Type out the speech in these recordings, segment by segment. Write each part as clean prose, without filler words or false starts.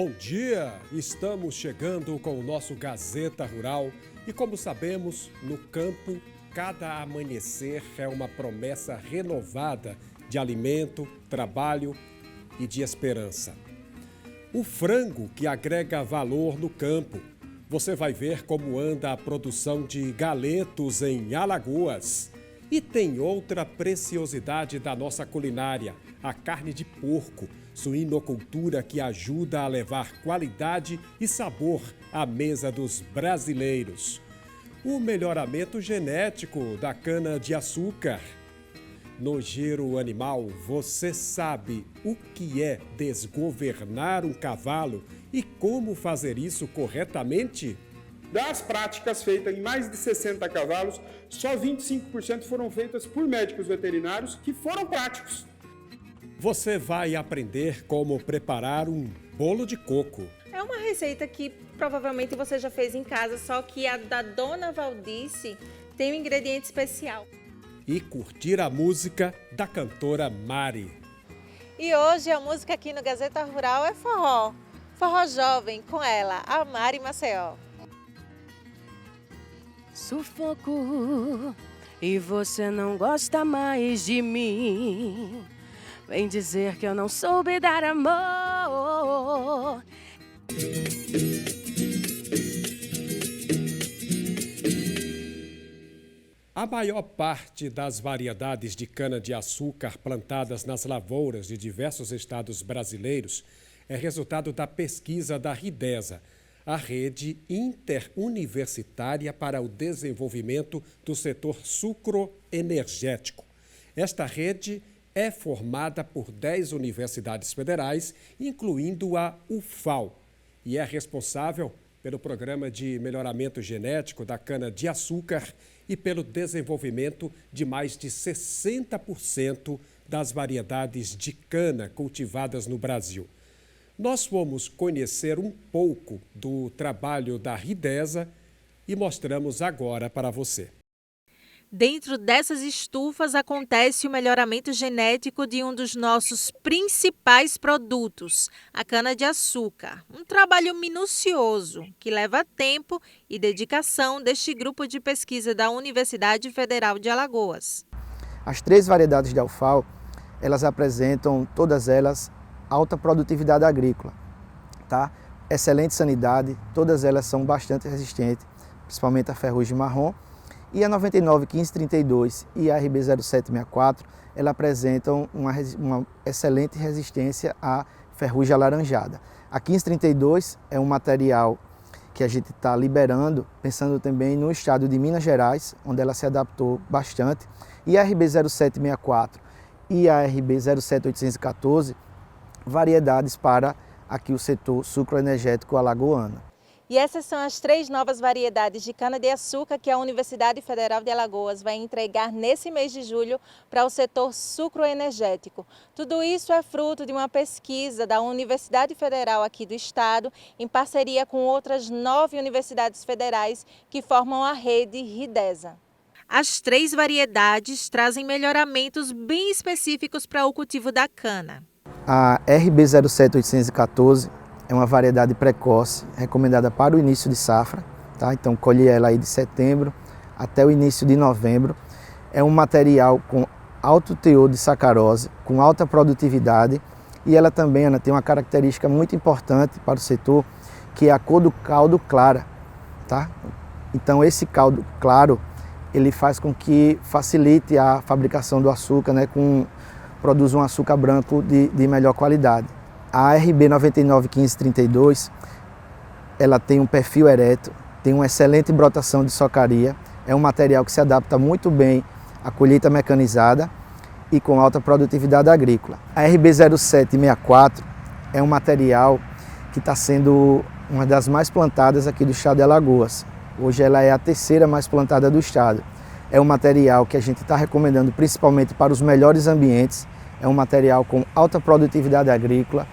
Bom dia! Estamos chegando com o nosso Gazeta Rural e, como sabemos, no campo, cada amanhecer é uma promessa renovada de alimento, trabalho e de esperança. O frango que agrega valor no campo. Você vai ver como anda a produção de galetos em Alagoas. E tem outra preciosidade da nossa culinária, a carne de porco, suinocultura que ajuda a levar qualidade e sabor à mesa dos brasileiros. O melhoramento genético da cana-de-açúcar. No Giro Animal, você sabe o que é desgovernar um cavalo e como fazer isso corretamente? Das práticas feitas em mais de 60 cavalos, só 25% foram feitas por médicos veterinários que foram práticos. Você vai aprender como preparar um bolo de coco. É uma receita que provavelmente você já fez em casa, só que a da Dona Valdice tem um ingrediente especial. E curtir a música da cantora Mari. E hoje a música aqui no Gazeta Rural é forró. Forró jovem com ela, a Mari Maceió. Sufoco e você não gosta mais de mim. Vem dizer que eu não soube dar amor. A maior parte das variedades de cana-de-açúcar plantadas nas lavouras de diversos estados brasileiros é resultado da pesquisa da Ridesa, a rede interuniversitária para o desenvolvimento do setor sucroenergético. Esta rede é formada por 10 universidades federais, incluindo a UFAL, e é responsável pelo Programa de Melhoramento Genético da Cana-de-Açúcar e pelo desenvolvimento de mais de 60% das variedades de cana cultivadas no Brasil. Nós fomos conhecer um pouco do trabalho da Ridesa e mostramos agora para você. Dentro dessas estufas acontece o melhoramento genético de um dos nossos principais produtos, a cana-de-açúcar. Um trabalho minucioso que leva tempo e dedicação deste grupo de pesquisa da Universidade Federal de Alagoas. As 3 variedades de UFAL, elas apresentam, todas elas, alta produtividade agrícola, tá? Excelente sanidade, todas elas são bastante resistentes, principalmente a ferrugem marrom. E a 991532 e a RB 0764, elas apresentam uma excelente resistência à ferrugem alaranjada. A 1532 é um material que a gente está liberando, pensando também no estado de Minas Gerais, onde ela se adaptou bastante. E a RB 0764 e a RB 07814, variedades para aqui o setor sucroenergético alagoano. E essas são as 3 novas variedades de cana-de-açúcar que a Universidade Federal de Alagoas vai entregar nesse mês de julho para o setor sucroenergético. Tudo isso é fruto de uma pesquisa da Universidade Federal aqui do estado, em parceria com outras 9 universidades federais que formam a rede Ridesa. As 3 variedades trazem melhoramentos bem específicos para o cultivo da cana. A RB 07814 é uma variedade precoce, recomendada para o início de safra, tá? Então colhe ela aí de setembro até o início de novembro. É um material com alto teor de sacarose, com alta produtividade, e ela também, Ana, tem uma característica muito importante para o setor, que é a cor do caldo clara, tá? Então esse caldo claro, ele faz com que facilite a fabricação do açúcar, né? Produz um açúcar branco de melhor qualidade. A RB 991532, ela tem um perfil ereto, tem uma excelente brotação de socaria, é um material que se adapta muito bem à colheita mecanizada e com alta produtividade agrícola. A RB 0764 é um material que está sendo uma das mais plantadas aqui do estado de Alagoas. Hoje ela é a 3ª mais plantada do estado. É um material que a gente está recomendando principalmente para os melhores ambientes. É um material com alta produtividade agrícola,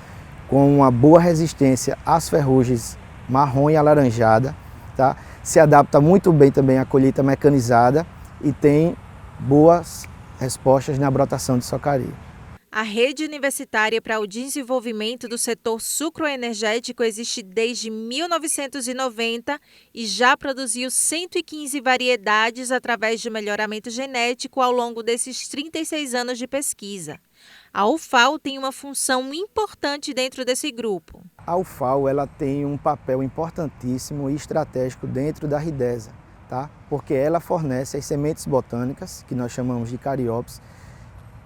com uma boa resistência às ferrugens marrom e alaranjada, tá? Se adapta muito bem também à colheita mecanizada e tem boas respostas na brotação de socaria. A Rede Universitária para o Desenvolvimento do Setor Sucroenergético existe desde 1990 e já produziu 115 variedades através de melhoramento genético ao longo desses 36 anos de pesquisa. A UFAL tem uma função importante dentro desse grupo. A UFAL ela tem um papel importantíssimo e estratégico dentro da Ridesa, tá? Porque ela fornece as sementes botânicas, que nós chamamos de cariópsis,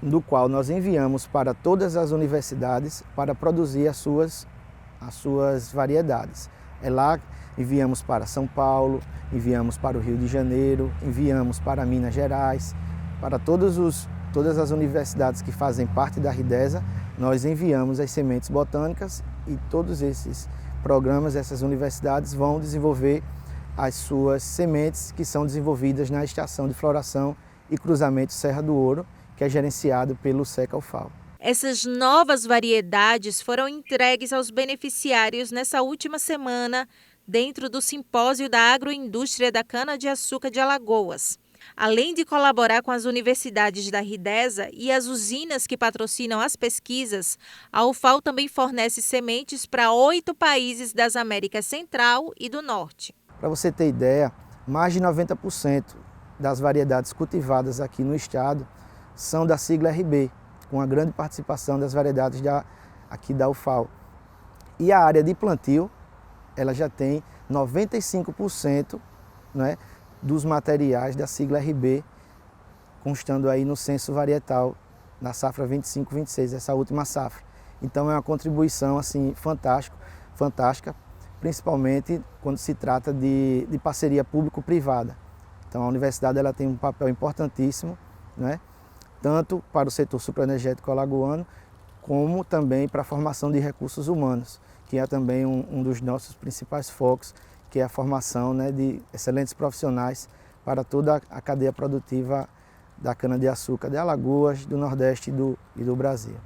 do qual nós enviamos para todas as universidades para produzir as suas variedades. É lá enviamos para São Paulo, enviamos para o Rio de Janeiro, enviamos para Minas Gerais, para todas as universidades que fazem parte da Ridesa, nós enviamos as sementes botânicas e todos esses programas, essas universidades vão desenvolver as suas sementes que são desenvolvidas na Estação de Floração e Cruzamento Serra do Ouro, que é gerenciado pelo SECA-UFAL. Essas novas variedades foram entregues aos beneficiários nessa última semana, dentro do Simpósio da Agroindústria da Cana-de-Açúcar de Alagoas. Além de colaborar com as universidades da Ridesa e as usinas que patrocinam as pesquisas, a UFAL também fornece sementes para 8 países das Américas Central e do Norte. Para você ter ideia, mais de 90% das variedades cultivadas aqui no estado são da sigla RB, com a grande participação das variedades aqui da UFAL. E a área de plantio, ela já tem 95%, né, dos materiais da sigla RB, constando aí no censo varietal na safra 25-26, essa última safra. Então é uma contribuição assim, fantástica, principalmente quando se trata de parceria público-privada. Então a universidade ela tem um papel importantíssimo, né, tanto para o setor sucroenergético alagoano, como também para a formação de recursos humanos, que é também um dos nossos principais focos, que é a formação, né, de excelentes profissionais para toda a cadeia produtiva da cana-de-açúcar de Alagoas, do Nordeste e do Brasil.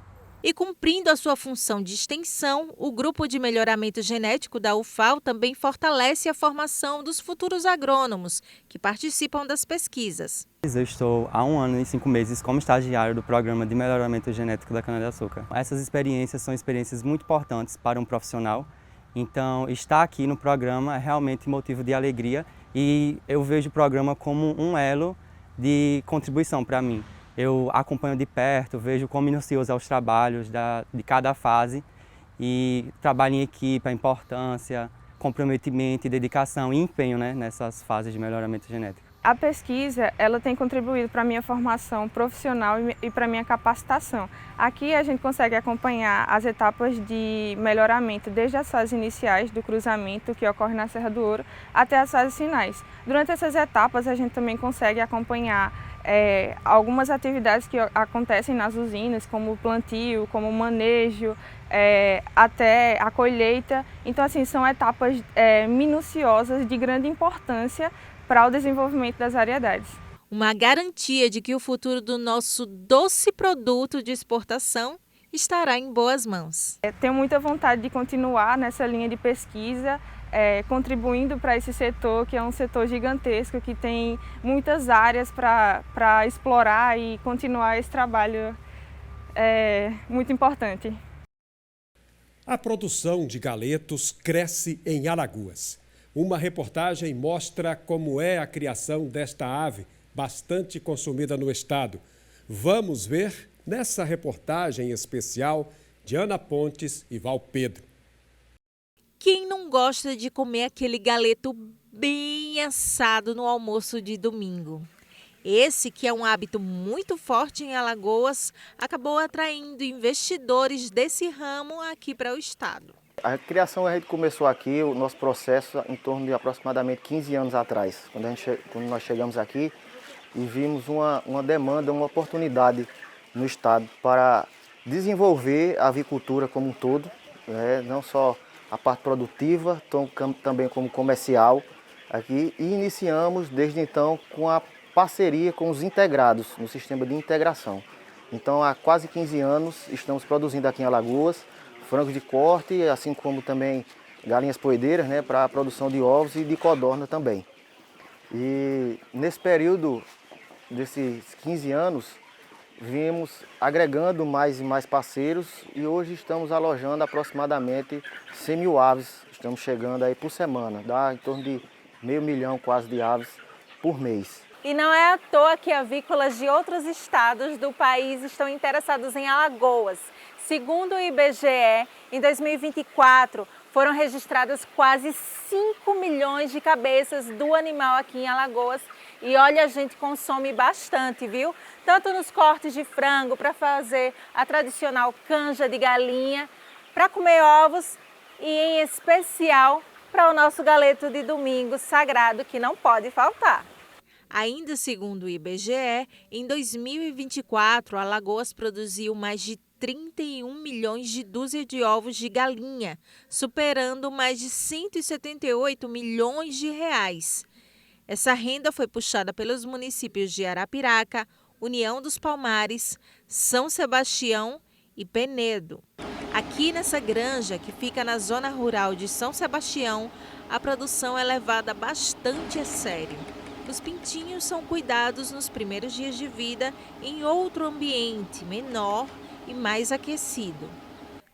E cumprindo a sua função de extensão, o Grupo de Melhoramento Genético da UFAL também fortalece a formação dos futuros agrônomos que participam das pesquisas. Eu estou há 1 ano e 5 meses como estagiário do Programa de Melhoramento Genético da Cana-de-Açúcar. Essas experiências são experiências muito importantes para um profissional, então estar aqui no programa é realmente motivo de alegria e eu vejo o programa como um elo de contribuição para mim. Eu acompanho de perto, vejo quão minucioso é os trabalhos de cada fase e trabalho em equipe, a importância, comprometimento, dedicação e empenho, né, nessas fases de melhoramento genético. A pesquisa ela tem contribuído para a minha formação profissional e para a minha capacitação. Aqui a gente consegue acompanhar as etapas de melhoramento, desde as fases iniciais do cruzamento, que ocorre na Serra do Ouro, até as fases finais. Durante essas etapas a gente também consegue acompanhar algumas atividades que acontecem nas usinas, como o plantio, como o manejo, até a colheita. Então, assim, são etapas minuciosas de grande importância para o desenvolvimento das variedades. Uma garantia de que o futuro do nosso doce produto de exportação estará em boas mãos. Tenho muita vontade de continuar nessa linha de pesquisa, contribuindo para esse setor, que é um setor gigantesco, que tem muitas áreas para explorar e continuar esse trabalho muito importante. A produção de galetos cresce em Alagoas. Uma reportagem mostra como é a criação desta ave, bastante consumida no estado. Vamos ver nessa reportagem especial de Ana Pontes e Val Pedro. Quem não gosta de comer aquele galeto bem assado no almoço de domingo? Esse, que é um hábito muito forte em Alagoas, acabou atraindo investidores desse ramo aqui para o estado. A criação a gente começou aqui, o nosso processo, em torno de aproximadamente 15 anos atrás, quando nós chegamos aqui e vimos uma demanda, uma oportunidade no estado para desenvolver a avicultura como um todo, né? Não só a parte produtiva, também como comercial aqui, e iniciamos desde então com a parceria com os integrados, no sistema de integração. Então há quase 15 anos estamos produzindo aqui em Alagoas frangos de corte, assim como também galinhas poedeiras, né, para a produção de ovos e de codorna também. E nesse período desses 15 anos, vimos agregando mais e mais parceiros e hoje estamos alojando aproximadamente 100 mil aves. Estamos chegando aí por semana, dá em torno de 500 mil quase de aves por mês. E não é à toa que avícolas de outros estados do país estão interessados em Alagoas. Segundo o IBGE, em 2024 foram registradas quase 5 milhões de cabeças do animal aqui em Alagoas. E olha, a gente consome bastante, viu? Tanto nos cortes de frango para fazer a tradicional canja de galinha, para comer ovos e em especial para o nosso galeto de domingo sagrado que não pode faltar. Ainda segundo o IBGE, em 2024, Alagoas produziu mais de 31 milhões de dúzias de ovos de galinha, superando mais de 178 milhões de reais. Essa renda foi puxada pelos municípios de Arapiraca, União dos Palmares, São Sebastião e Penedo. Aqui nessa granja, que fica na zona rural de São Sebastião, a produção é levada bastante a sério. Os pintinhos são cuidados nos primeiros dias de vida em outro ambiente menor e mais aquecido.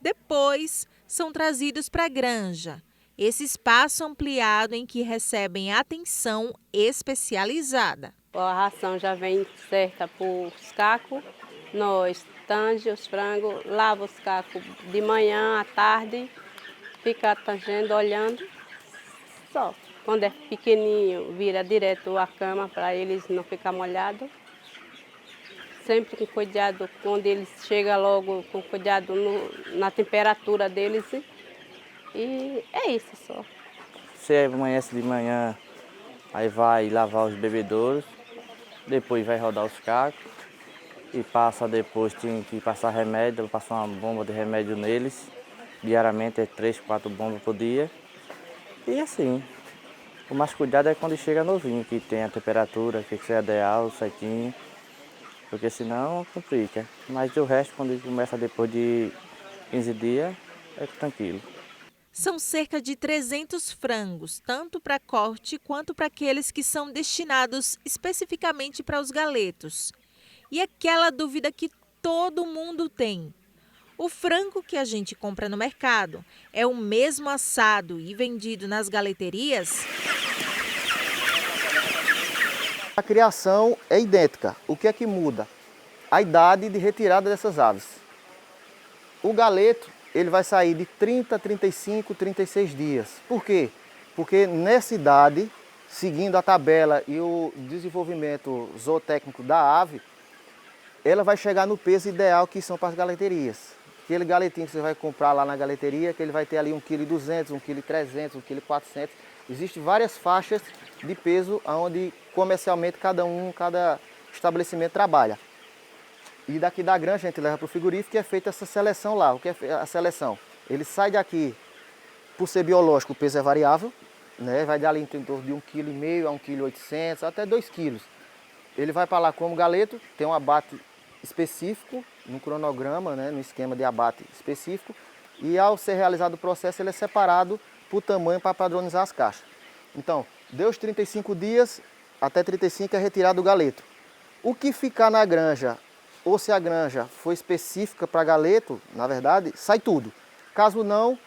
Depois, são trazidos para a granja, esse espaço ampliado em que recebem atenção especializada. A ração já vem certa para os cacos, nós tange os frangos, lava os cacos de manhã, à tarde, fica tangendo, olhando, só. Quando é pequenininho, vira direto a cama para eles não ficar molhados. Sempre com cuidado, quando eles chegam logo com cuidado na temperatura deles. E é isso só. Você amanhece de manhã, aí vai lavar os bebedouros, depois vai rodar os cacos e passa depois, tem que passar remédio, passa uma bomba de remédio neles. Diariamente é 3, 4 bombas por dia. E assim, o mais cuidado é quando chega novinho, que tem a temperatura, que seja ideal, certinho, porque senão complica. Mas o resto, quando começa depois de 15 dias, é tranquilo. São cerca de 300 frangos, tanto para corte quanto para aqueles que são destinados especificamente para os galetos. E aquela dúvida que todo mundo tem: o frango que a gente compra no mercado é o mesmo assado e vendido nas galeterias? A criação é idêntica. O que é que muda? A idade de retirada dessas aves. O galeto, ele vai sair de 30, 35, 36 dias. Por quê? Porque nessa idade, seguindo a tabela e o desenvolvimento zootécnico da ave, ela vai chegar no peso ideal que são para as galeterias. Aquele galetinho que você vai comprar lá na galeteria, que ele vai ter ali 1,2 kg, 1,3 kg, 1,4 kg. Existem várias faixas de peso onde comercialmente cada estabelecimento trabalha. E daqui da granja a gente leva para o frigorífico e é feita essa seleção lá. O que é a seleção? Ele sai daqui, por ser biológico, o peso é variável, né? Vai dar ali em torno de 1,5 kg a 1,8 kg, até 2 kg. Ele vai para lá como galeto, tem um abate específico, no cronograma, né? No esquema de abate específico. E ao ser realizado o processo, ele é separado por tamanho para padronizar as caixas. Então, deu os 35 dias, até 35 é retirado o galeto. O que ficar na granja, ou se a granja for específica para galeto, na verdade, sai tudo. Caso não,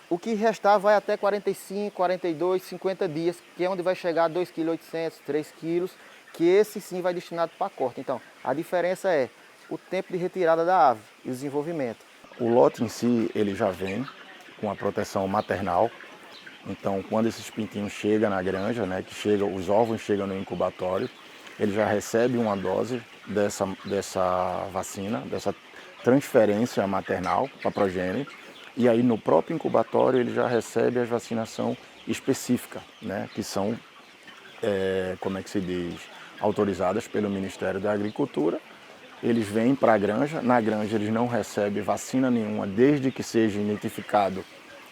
o que restar vai até 45, 42, 50 dias, que é onde vai chegar a 2,8 kg, 3 kg, que esse sim vai destinado para corte. Então, a diferença é o tempo de retirada da ave e o desenvolvimento. O lote em si, ele já vem com a proteção maternal. Então, quando esses pintinhos chegam na granja, né, os ovos chegam no incubatório, ele já recebe uma dose dessa vacina, dessa transferência maternal para a progênie. E aí, no próprio incubatório, ele já recebe a vacinação específica, né, que são, autorizadas pelo Ministério da Agricultura. Eles vêm para a granja, na granja eles não recebem vacina nenhuma, desde que seja identificado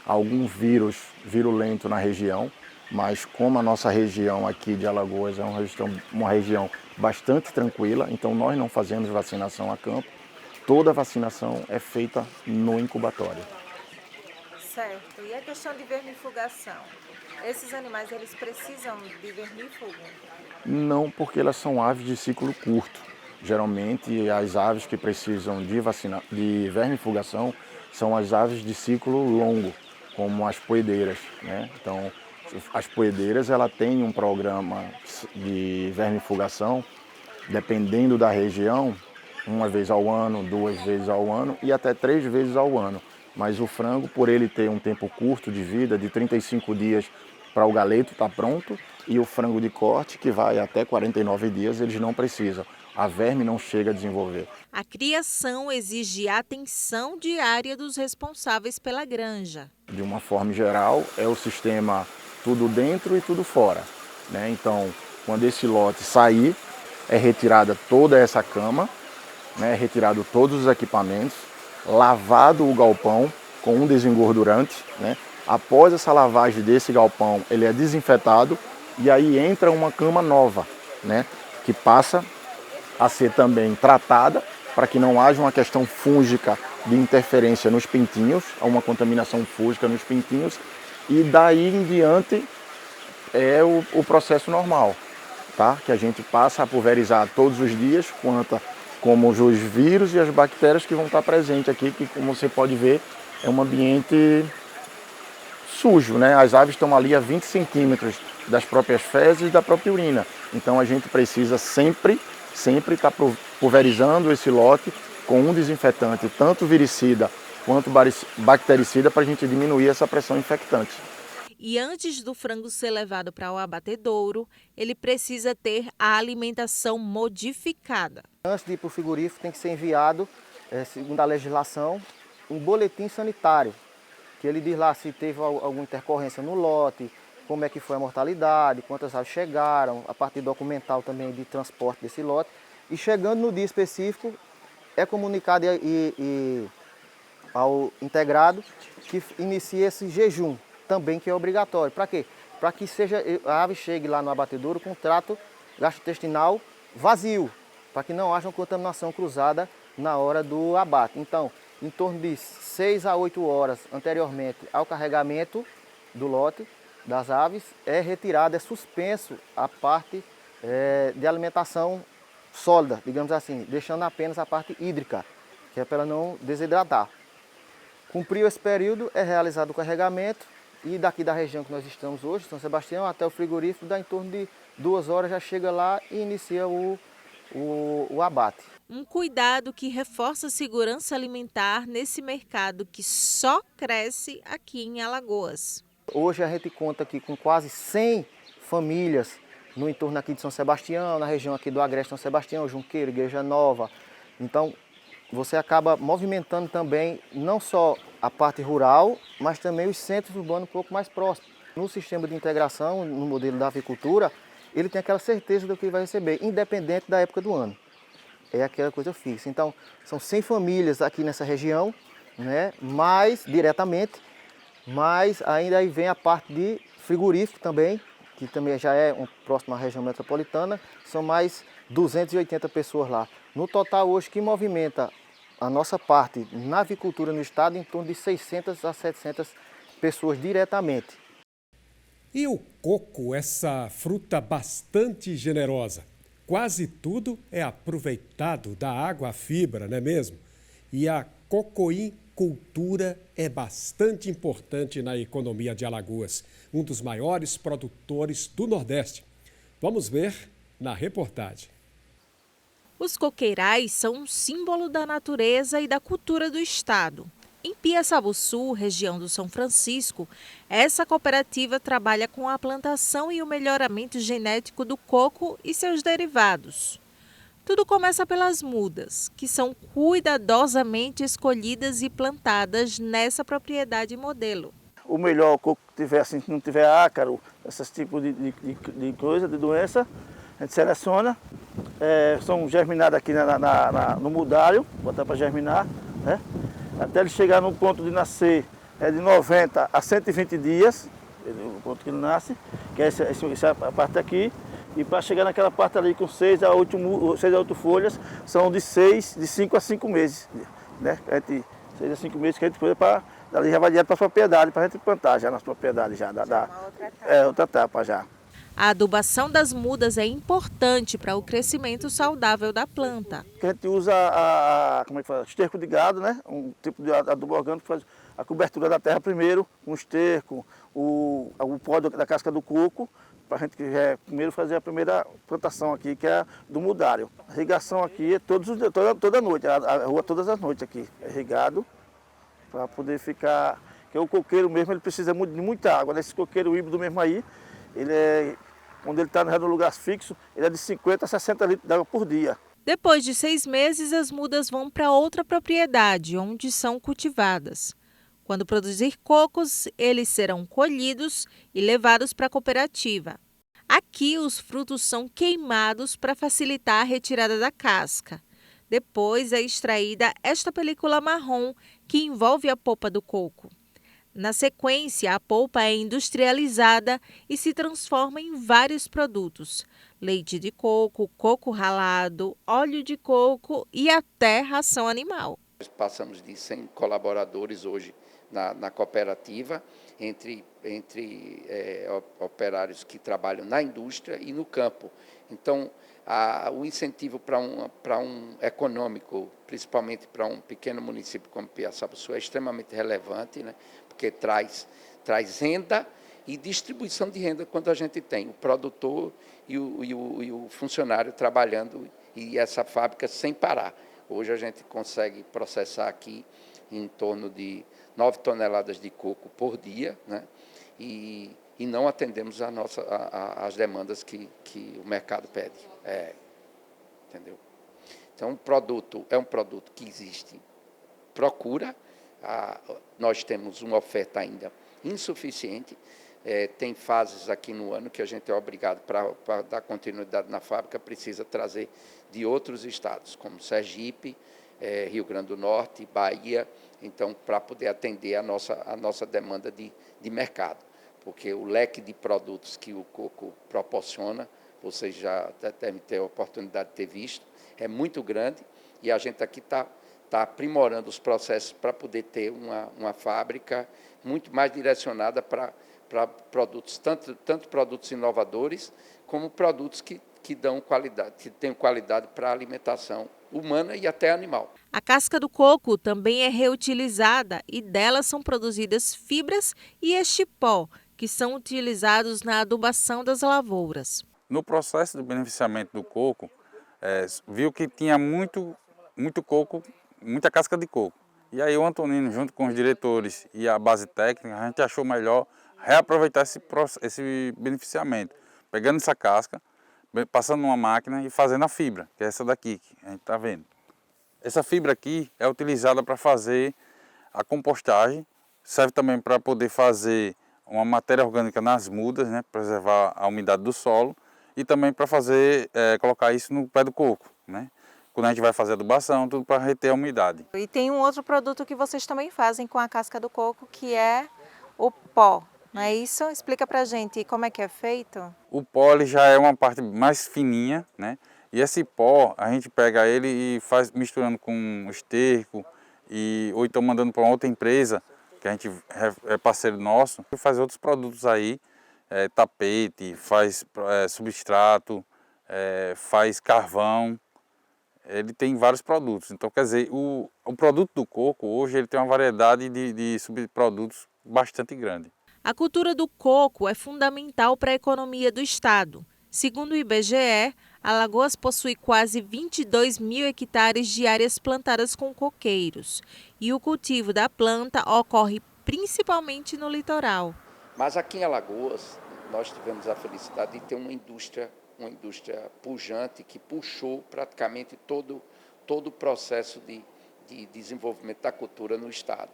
algum vírus virulento na região, mas como a nossa região aqui de Alagoas é uma região bastante tranquila, então nós não fazemos vacinação a campo, toda a vacinação é feita no incubatório. Certo. E a questão de vermifugação? Esses animais, eles precisam de vermífugo? Não, porque elas são aves de ciclo curto. Geralmente as aves que precisam de vermifugação são as aves de ciclo longo, como as poedeiras, né? Então, as poedeiras ela tem um programa de vermifugação, dependendo da região, 1 vez ao ano, 2 vezes ao ano e até 3 vezes ao ano. Mas o frango, por ele ter um tempo curto de vida, de 35 dias para o galeto estar pronto, e o frango de corte, que vai até 49 dias, eles não precisam. A verme não chega a desenvolver. A criação exige atenção diária dos responsáveis pela granja. De uma forma geral, é o sistema tudo dentro e tudo fora, né? Então, quando esse lote sair, é retirada toda essa cama, né? Retirado todos os equipamentos, lavado o galpão com um desengordurante, né? Após essa lavagem desse galpão, ele é desinfetado e aí entra uma cama nova, né? Que passa a ser também tratada para que não haja uma questão fúngica de interferência nos pintinhos, uma contaminação fúngica nos pintinhos, e daí em diante é o processo normal, tá? Que a gente passa a pulverizar todos os dias, como os vírus e as bactérias que vão estar presentes aqui, que como você pode ver, é um ambiente sujo, né? As aves estão ali a 20 centímetros das próprias fezes e da própria urina. Então a gente precisa sempre estar pulverizando esse lote com um desinfetante, tanto viricida quanto bactericida, para a gente diminuir essa pressão infectante. E antes do frango ser levado para o abatedouro, ele precisa ter a alimentação modificada. Antes de ir para o frigorífico, tem que ser enviado, segundo a legislação, um boletim sanitário, que ele diz lá se teve alguma intercorrência no lote, como é que foi a mortalidade, quantas aves chegaram, a parte documental também de transporte desse lote. E chegando no dia específico, é comunicado ao integrado que inicia esse jejum, também que é obrigatório. Para quê? Para que a ave chegue lá no abatedouro com trato gastrointestinal vazio, para que não haja uma contaminação cruzada na hora do abate. Então, em torno de 6 a 8 horas anteriormente ao carregamento do lote das aves, é retirado, é suspenso a parte de alimentação sólida, digamos assim, deixando apenas a parte hídrica, que é para ela não desidratar. Cumpriu esse período, é realizado o carregamento, e daqui da região que nós estamos hoje, São Sebastião, até o frigorífico, dá em torno de 2 horas, já chega lá e inicia o abate. Um cuidado que reforça a segurança alimentar nesse mercado que só cresce aqui em Alagoas. Hoje a gente conta aqui com quase 100 famílias no entorno aqui de São Sebastião, na região aqui do Agreste São Sebastião, Junqueiro, Igreja Nova. Então, você acaba movimentando também não só a parte rural, mas também os centros urbanos um pouco mais próximos. No sistema de integração, no modelo da avicultura, ele tem aquela certeza do que vai receber, independente da época do ano. É aquela coisa fixa. Então, são 100 famílias aqui nessa região, né, mais diretamente, mas ainda aí vem a parte de frigorífico também, que também já é próximo à região metropolitana, são mais 280 pessoas lá. No total hoje, que movimenta a nossa parte na avicultura no estado, em torno de 600 a 700 pessoas diretamente. E o coco, essa fruta bastante generosa? Quase tudo é aproveitado da água à fibra, não é mesmo? E a cocoincultura é bastante importante na economia de Alagoas, um dos maiores produtores do Nordeste. Vamos ver na reportagem. Os coqueirais são um símbolo da natureza e da cultura do estado. Em Piaçabuçu, região do São Francisco, essa cooperativa trabalha com a plantação e o melhoramento genético do coco e seus derivados. Tudo começa pelas mudas, que são cuidadosamente escolhidas e plantadas nessa propriedade modelo. O melhor coco que tiver, assim, que não tiver ácaro, esses tipos de coisa, de doença, a gente seleciona. São germinados aqui no mudário, botar para germinar, né? Até ele chegar no ponto de nascer é de 90 a 120 dias, o ponto que ele nasce, que é essa parte aqui. E para chegar naquela parte ali com 6 a 8 folhas, são de 5 a 5 meses. Né? 6 a 5 meses que a gente põe para. Dali já vai direto para a propriedade, para a gente plantar já nas propriedades. Já, outra etapa já. A adubação das mudas é importante para o crescimento saudável da planta. A gente usa como é que fala? Esterco de gado, né? Um tipo de adubo orgânico que faz a cobertura da terra primeiro, um esterco, o pó da casca do coco, para a gente primeiro fazer a primeira plantação aqui, que é do mudário. A irrigação aqui é toda noite, a rua todas as noites aqui é irrigado para poder ficar. Porque o coqueiro mesmo ele precisa de muita água, né? Esse coqueiro híbrido mesmo aí, quando ele está no lugar fixo, ele é de 50 a 60 litros de água por dia. Depois de 6 meses, as mudas vão para outra propriedade, onde são cultivadas. Quando produzir cocos, eles serão colhidos e levados para a cooperativa. Aqui, os frutos são queimados para facilitar a retirada da casca. Depois é extraída esta película marrom que envolve a polpa do coco. Na sequência, a polpa é industrializada e se transforma em vários produtos: leite de coco, coco ralado, óleo de coco e até ração animal. Nós passamos de 100 colaboradores hoje na cooperativa, entre operários que trabalham na indústria e no campo. Então, o incentivo para um econômico, principalmente para um pequeno município como Piaçaba-Sul, é extremamente relevante, né? Porque traz renda e distribuição de renda quando a gente tem o produtor e o funcionário trabalhando e essa fábrica sem parar. Hoje a gente consegue processar aqui em torno de 9 toneladas de coco por dia, né? E não atendemos as demandas que o mercado pede. Entendeu? Então, é um produto que existe procura. Nós temos uma oferta ainda insuficiente. Tem fases aqui no ano que a gente é obrigado, para dar continuidade na fábrica, precisa trazer de outros estados, como Sergipe, Rio Grande do Norte, Bahia, então, para poder atender a nossa demanda de mercado. Porque o leque de produtos que o coco proporciona, vocês já devem ter a oportunidade de ter visto, é muito grande e a gente aqui está aprimorando os processos para poder ter uma fábrica muito mais direcionada para produtos, tanto produtos inovadores, como produtos que dão qualidade, que têm qualidade para a alimentação humana e até animal. A casca do coco também é reutilizada e dela são produzidas fibras e este pó, que são utilizados na adubação das lavouras. No processo de beneficiamento do coco, viu que tinha muito coco, muita casca de coco. E aí o Antonino, junto com os diretores e a base técnica, a gente achou melhor reaproveitar esse beneficiamento, pegando essa casca, passando numa máquina e fazendo a fibra, que é essa daqui que a gente está vendo. Essa fibra aqui é utilizada para fazer a compostagem, serve também para poder fazer uma matéria orgânica nas mudas, né, preservar a umidade do solo e também para colocar isso no pé do coco, né? Quando a gente vai fazer adubação, tudo para reter a umidade. E tem um outro produto que vocês também fazem com a casca do coco, que é o pó, não é isso? Explica pra gente como é que é feito. O pó ele já é uma parte mais fininha, né? E esse pó a gente pega ele e faz misturando com esterco ou então mandando para outra empresa que a gente é parceiro nosso, e faz outros produtos aí, tapete, faz substrato, faz carvão. Ele tem vários produtos. Então, quer dizer, o produto do coco hoje ele tem uma variedade de subprodutos bastante grande. A cultura do coco é fundamental para a economia do estado. Segundo o IBGE, Alagoas possui quase 22 mil hectares de áreas plantadas com coqueiros. E o cultivo da planta ocorre principalmente no litoral. Mas aqui em Alagoas, nós tivemos a felicidade de ter uma indústria pujante que puxou praticamente todo o processo de desenvolvimento da cultura no estado.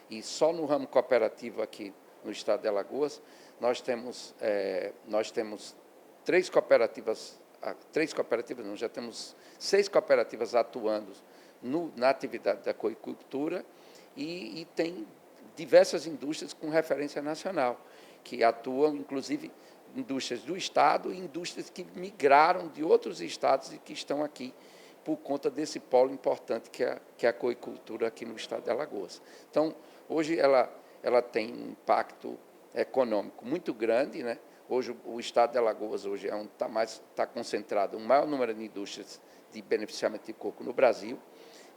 E só no ramo cooperativo aqui no estado de Alagoas, nós temos 6 cooperativas atuando na atividade da coicultura e tem diversas indústrias com referência nacional, que atuam, inclusive, indústrias do estado e indústrias que migraram de outros estados e que estão aqui por conta desse polo importante que é a coicultura aqui no estado de Alagoas. Então, hoje ela tem um impacto econômico muito grande, né? Hoje o estado de Alagoas hoje está concentrado o maior número de indústrias de beneficiamento de coco no Brasil,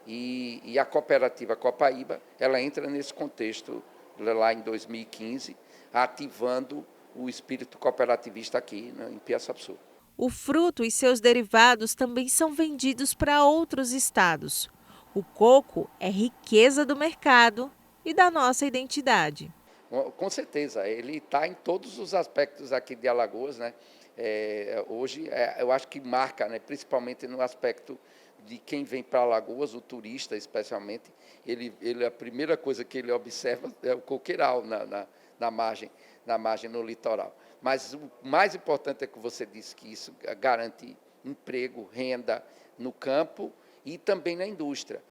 e a cooperativa Copaíba, ela entra nesse contexto lá em 2015, ativando o espírito cooperativista aqui em Piaçaçu. O fruto e seus derivados também são vendidos para outros estados. O coco é riqueza do mercado e da nossa identidade. Com certeza, ele está em todos os aspectos aqui de Alagoas, né? Hoje, eu acho que marca, né? Principalmente no aspecto de quem vem para Alagoas, o turista especialmente, a primeira coisa que ele observa é o coqueiral na margem no litoral. Mas o mais importante é que você disse que isso garante emprego, renda no campo e também na indústria.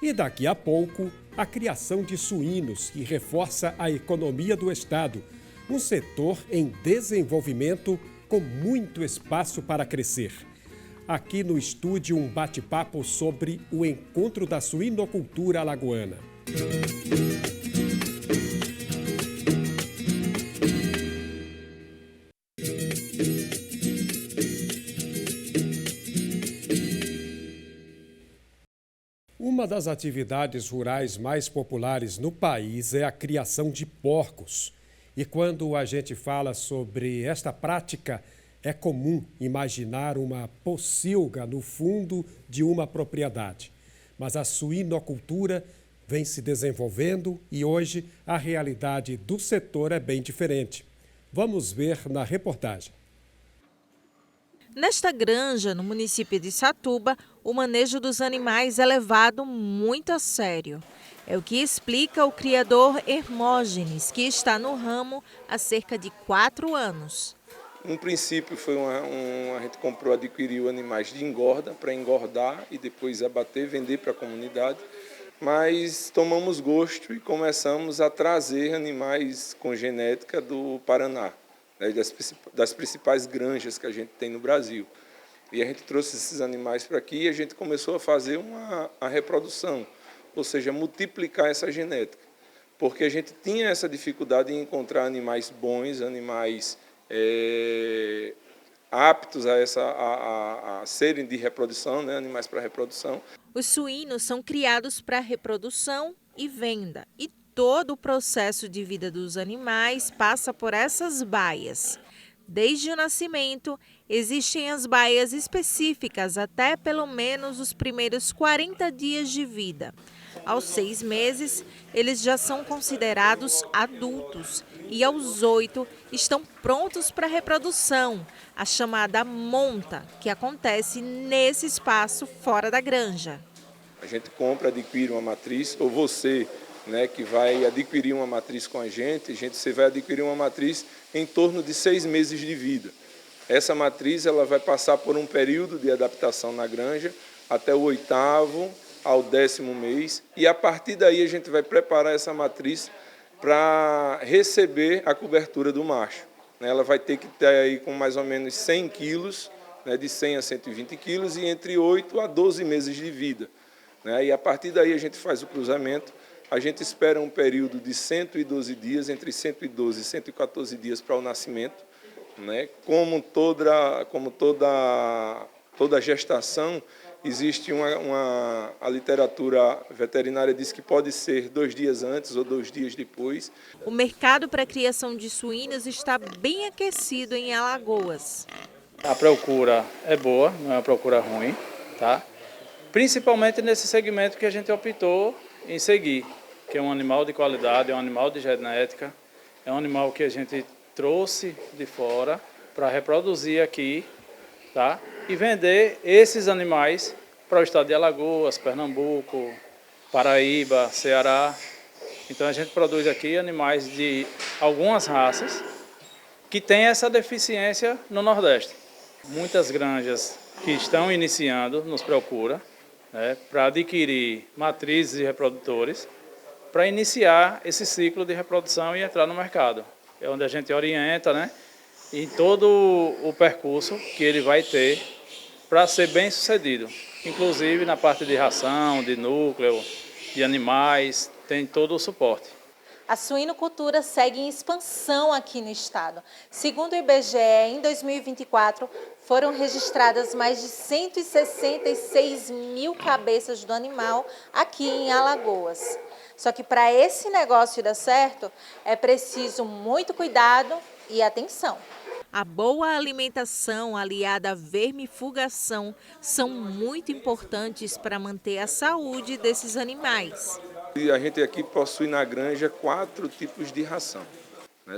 E daqui a pouco, a criação de suínos, que reforça a economia do estado, um setor em desenvolvimento com muito espaço para crescer. Aqui no estúdio, um bate-papo sobre o encontro da suinocultura alagoana. Uma das atividades rurais mais populares no país é a criação de porcos. E quando a gente fala sobre esta prática, é comum imaginar uma pocilga no fundo de uma propriedade. Mas a suinocultura vem se desenvolvendo e hoje a realidade do setor é bem diferente. Vamos ver na reportagem. Nesta granja, no município de Satuba, o manejo dos animais é levado muito a sério. É o que explica o criador Hermógenes, que está no ramo há cerca de 4 anos. No princípio, a gente adquiriu animais de engorda para engordar e depois abater, vender para a comunidade. Mas tomamos gosto e começamos a trazer animais com genética do Paraná, né, das principais granjas que a gente tem no Brasil. E a gente trouxe esses animais para aqui e a gente começou a fazer a reprodução, ou seja, multiplicar essa genética. Porque a gente tinha essa dificuldade em encontrar animais bons, animais aptos a serem de reprodução, né, animais para reprodução. Os suínos são criados para reprodução e venda. E todo o processo de vida dos animais passa por essas baias. Desde o nascimento, existem as baias específicas até pelo menos os primeiros 40 dias de vida. Aos 6 meses, eles já são considerados adultos e aos 8 estão prontos para a reprodução, a chamada monta, que acontece nesse espaço fora da granja. A gente adquire uma matriz, ou você, né, que vai adquirir uma matriz com a gente, você vai adquirir uma matriz em torno de 6 meses de vida. Essa matriz ela vai passar por um período de adaptação na granja até o 8º ao 10º mês, e a partir daí a gente vai preparar essa matriz para receber a cobertura do macho. Ela vai ter que ter aí com mais ou menos 100 quilos, né, de 100 a 120 quilos, e entre 8 a 12 meses de vida. E a partir daí a gente faz o cruzamento. A gente espera um período de 112 dias, entre 112 e 114 dias para o nascimento. Como toda gestação, existe a literatura veterinária diz que pode ser 2 dias antes ou 2 dias depois. O mercado para a criação de suínos está bem aquecido em Alagoas. A procura é boa, não é uma procura ruim, tá? Principalmente nesse segmento que a gente optou em seguir, que é um animal de qualidade, é um animal de genética, é um animal que a gente trouxe de fora para reproduzir aqui, tá? E vender esses animais para o estado de Alagoas, Pernambuco, Paraíba, Ceará. Então a gente produz aqui animais de algumas raças que têm essa deficiência no Nordeste. Muitas granjas que estão iniciando nos procuram, né, para adquirir matrizes e reprodutores, para iniciar esse ciclo de reprodução e entrar no mercado. É onde a gente orienta, né, em todo o percurso que ele vai ter para ser bem sucedido. Inclusive na parte de ração, de núcleo, de animais, tem todo o suporte. A suinocultura segue em expansão aqui no estado. Segundo o IBGE, em 2024, foram registradas mais de 166 mil cabeças do animal aqui em Alagoas. Só que para esse negócio dar certo, é preciso muito cuidado e atenção. A boa alimentação aliada à vermifugação são muito importantes para manter a saúde desses animais. A gente aqui possui na granja 4 tipos de ração.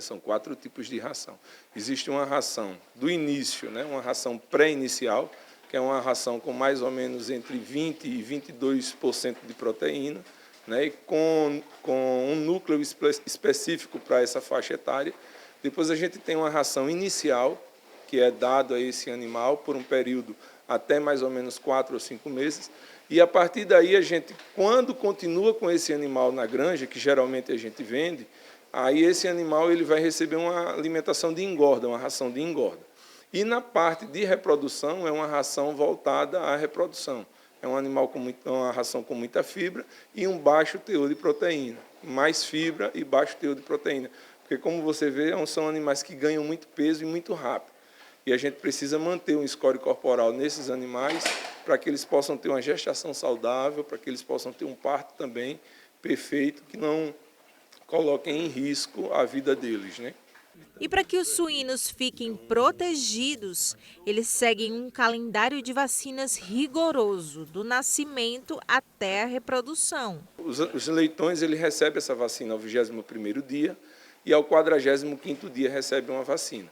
São 4 tipos de ração. Existe uma ração do início, uma ração pré-inicial, que é uma ração com mais ou menos entre 20% e 22% de proteína, e com um núcleo específico para essa faixa etária. Depois a gente tem uma ração inicial, que é dado a esse animal por um período até mais ou menos 4 ou 5 meses. E a partir daí a gente, quando continua com esse animal na granja, que geralmente a gente vende, aí esse animal ele vai receber uma alimentação de engorda, uma ração de engorda. E na parte de reprodução é uma ração voltada à reprodução. É um animal uma ração com muita fibra e um baixo teor de proteína. Mais fibra e baixo teor de proteína. Porque, como você vê, são animais que ganham muito peso e muito rápido. E a gente precisa manter um score corporal nesses animais para que eles possam ter uma gestação saudável, para que eles possam ter um parto também perfeito, que não coloquem em risco a vida deles, E para que os suínos fiquem protegidos, eles seguem um calendário de vacinas rigoroso, do nascimento até a reprodução. Os leitões eles recebem essa vacina ao 21º dia e ao 45º dia recebem uma vacina.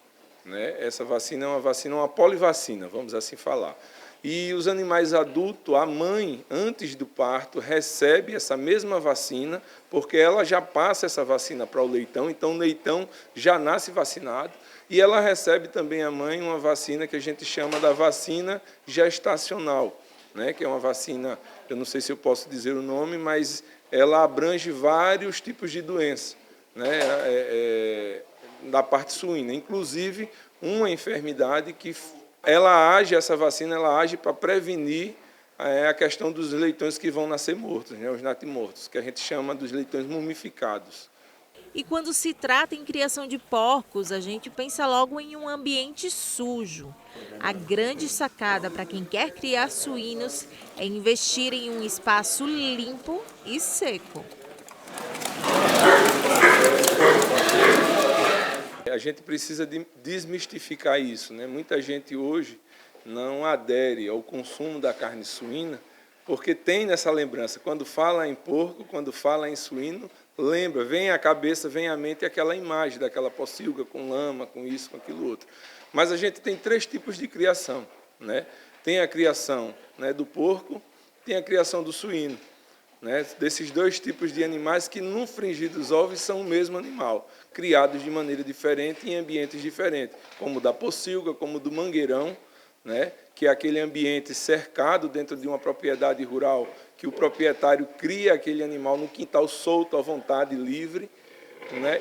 Essa vacina é uma polivacina, vamos assim falar. E os animais adultos, a mãe, antes do parto, recebe essa mesma vacina, porque ela já passa essa vacina para o leitão, então o leitão já nasce vacinado, e ela recebe também, a mãe, uma vacina que a gente chama da vacina gestacional, que é uma vacina, eu não sei se eu posso dizer o nome, mas ela abrange vários tipos de doença, da parte suína, inclusive uma enfermidade que essa vacina age para prevenir a questão dos leitões que vão nascer mortos, os natimortos, que a gente chama dos leitões mumificados. E quando se trata em criação de porcos, a gente pensa logo em um ambiente sujo. A grande sacada para quem quer criar suínos é investir em um espaço limpo e seco. A gente precisa desmistificar isso, Muita gente hoje não adere ao consumo da carne suína porque tem nessa lembrança. Quando fala em porco, quando fala em suíno, vem à cabeça, vem à mente aquela imagem daquela pocilga com lama, com isso, com aquilo outro. Mas a gente tem 3 tipos de criação, Tem a criação do porco, tem a criação do suíno. Desses 2 tipos de animais que, no frigir dos ovos, são o mesmo animal, criados de maneira diferente em ambientes diferentes, como o da pocilga, como o do mangueirão, que é aquele ambiente cercado dentro de uma propriedade rural, que o proprietário cria aquele animal no quintal solto, à vontade, livre,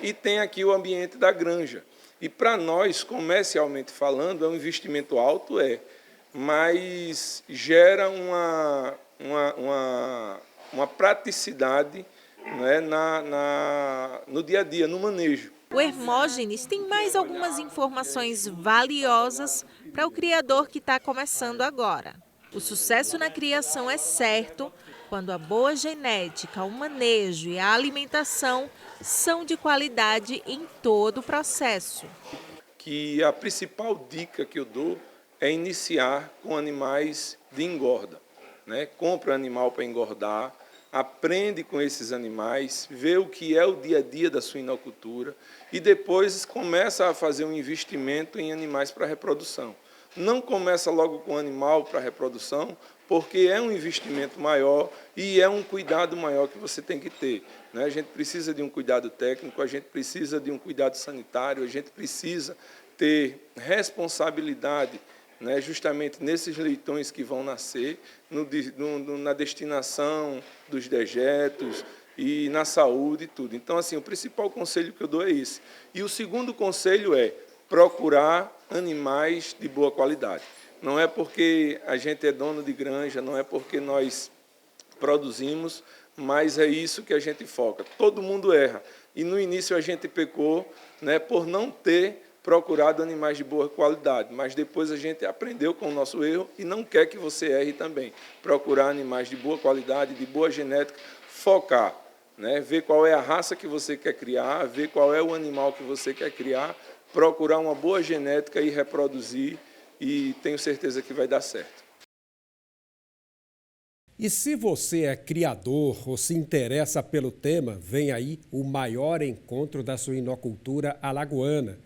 e tem aqui o ambiente da granja. E para nós, comercialmente falando, é um investimento alto, mas gera uma praticidade no dia a dia, no manejo. O Hermógenes tem mais algumas informações valiosas para o criador que está começando agora. O sucesso na criação é certo quando a boa genética, o manejo e a alimentação são de qualidade em todo o processo. Que a principal dica que eu dou é iniciar com animais de engorda. Compra animal para engordar, aprende com esses animais, vê o que é o dia a dia da suinocultura e depois começa a fazer um investimento em animais para reprodução. Não começa logo com animal para reprodução, porque é um investimento maior e é um cuidado maior que você tem que ter. A gente precisa de um cuidado técnico, a gente precisa de um cuidado sanitário, a gente precisa ter responsabilidade justamente nesses leitões que vão nascer, na destinação dos dejetos e na saúde e tudo. Então, assim, o principal conselho que eu dou é esse. E o segundo conselho é procurar animais de boa qualidade. Não é porque a gente é dono de granja, não é porque nós produzimos, mas é isso que a gente foca. Todo mundo erra. E no início a gente pecou, né, por não ter procurado animais de boa qualidade, mas depois a gente aprendeu com o nosso erro e não quer que você erre também. Procurar animais de boa qualidade, de boa genética, focar, né, ver qual é a raça que você quer criar, ver qual é o animal que você quer criar, procurar uma boa genética e reproduzir, e tenho certeza que vai dar certo. E se você é criador ou se interessa pelo tema, vem aí o maior encontro da suinocultura alagoana.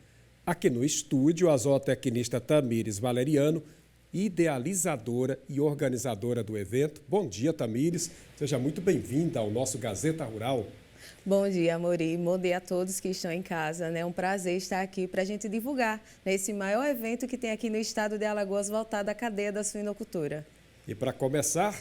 Aqui no estúdio, a zootecnista Tamires Valeriano, idealizadora e organizadora do evento. Bom dia, Tamires. Seja muito bem-vinda ao nosso Gazeta Rural. Bom dia, Amori. Bom dia a todos que estão em casa. É um prazer estar aqui para a gente divulgar esse maior evento que tem aqui no estado de Alagoas voltado à cadeia da suinocultura. E para começar,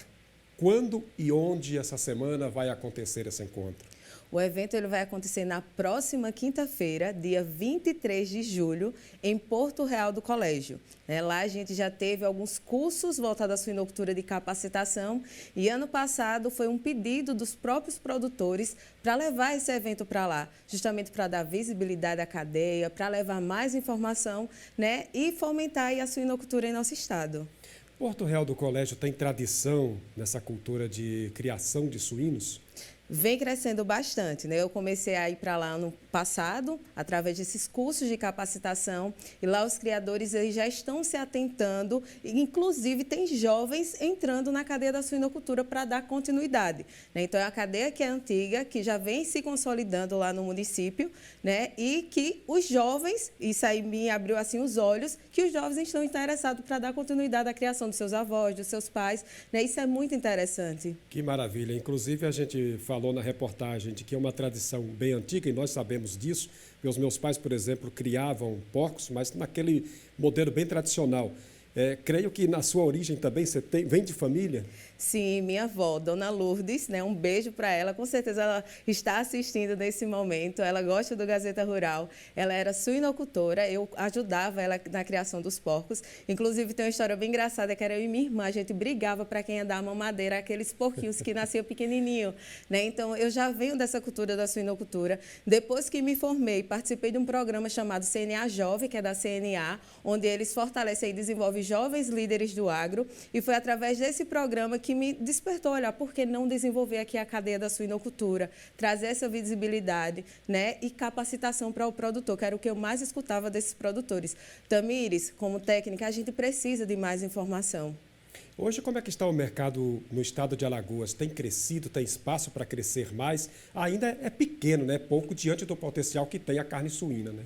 quando e onde essa semana vai acontecer esse encontro? O evento ele vai acontecer na próxima quinta-feira, dia 23 de julho, em Porto Real do Colégio. Lá a gente já teve alguns cursos voltados à suinocultura de capacitação e ano passado foi um pedido dos próprios produtores para levar esse evento para lá, justamente para dar visibilidade à cadeia, para levar mais informação, né, e fomentar aí a suinocultura em nosso estado. Porto Real do Colégio tem tradição nessa cultura de criação de suínos? Vem crescendo bastante, né? Eu comecei a ir para lá ano passado, através desses cursos de capacitação, e lá os criadores eles já estão se atentando, e inclusive tem jovens entrando na cadeia da suinocultura para dar continuidade, né? Então é uma cadeia que é antiga, que já vem se consolidando lá no município, né? E que os jovens, isso aí me abriu assim os olhos, que os jovens estão interessados para dar continuidade à criação dos seus avós, dos seus pais, né? Isso é muito interessante. Que maravilha. Inclusive a gente falou na reportagem de que é uma tradição bem antiga e nós sabemos disso. Os meus pais, por exemplo, criavam porcos, mas naquele modelo bem tradicional. Creio que na sua origem também você vem de família? Sim, minha avó, Dona Lourdes, né? Um beijo para ela. Com certeza ela está assistindo nesse momento. Ela gosta do Gazeta Rural. Ela era suinocultora. Eu ajudava ela na criação dos porcos. Inclusive, tem uma história bem engraçada que era eu e minha irmã. A gente brigava para quem ia dar a mamadeira àqueles porquinhos que nasciam pequenininho, né? Então, eu já venho dessa cultura da suinocultura. Depois que me formei, participei de um programa chamado CNA Jovem, que é da CNA, onde eles fortalecem e desenvolvem jovens líderes do agro. E foi através desse programa que me despertou, olha, por que não desenvolver aqui a cadeia da suinocultura, trazer essa visibilidade, né, e capacitação para o produtor, que era o que eu mais escutava desses produtores. Tamires, como técnica, a gente precisa de mais informação. Hoje, como é que está o mercado no estado de Alagoas? Tem crescido, tem espaço para crescer mais? Ainda é pequeno, né? Pouco diante do potencial que tem a carne suína, né?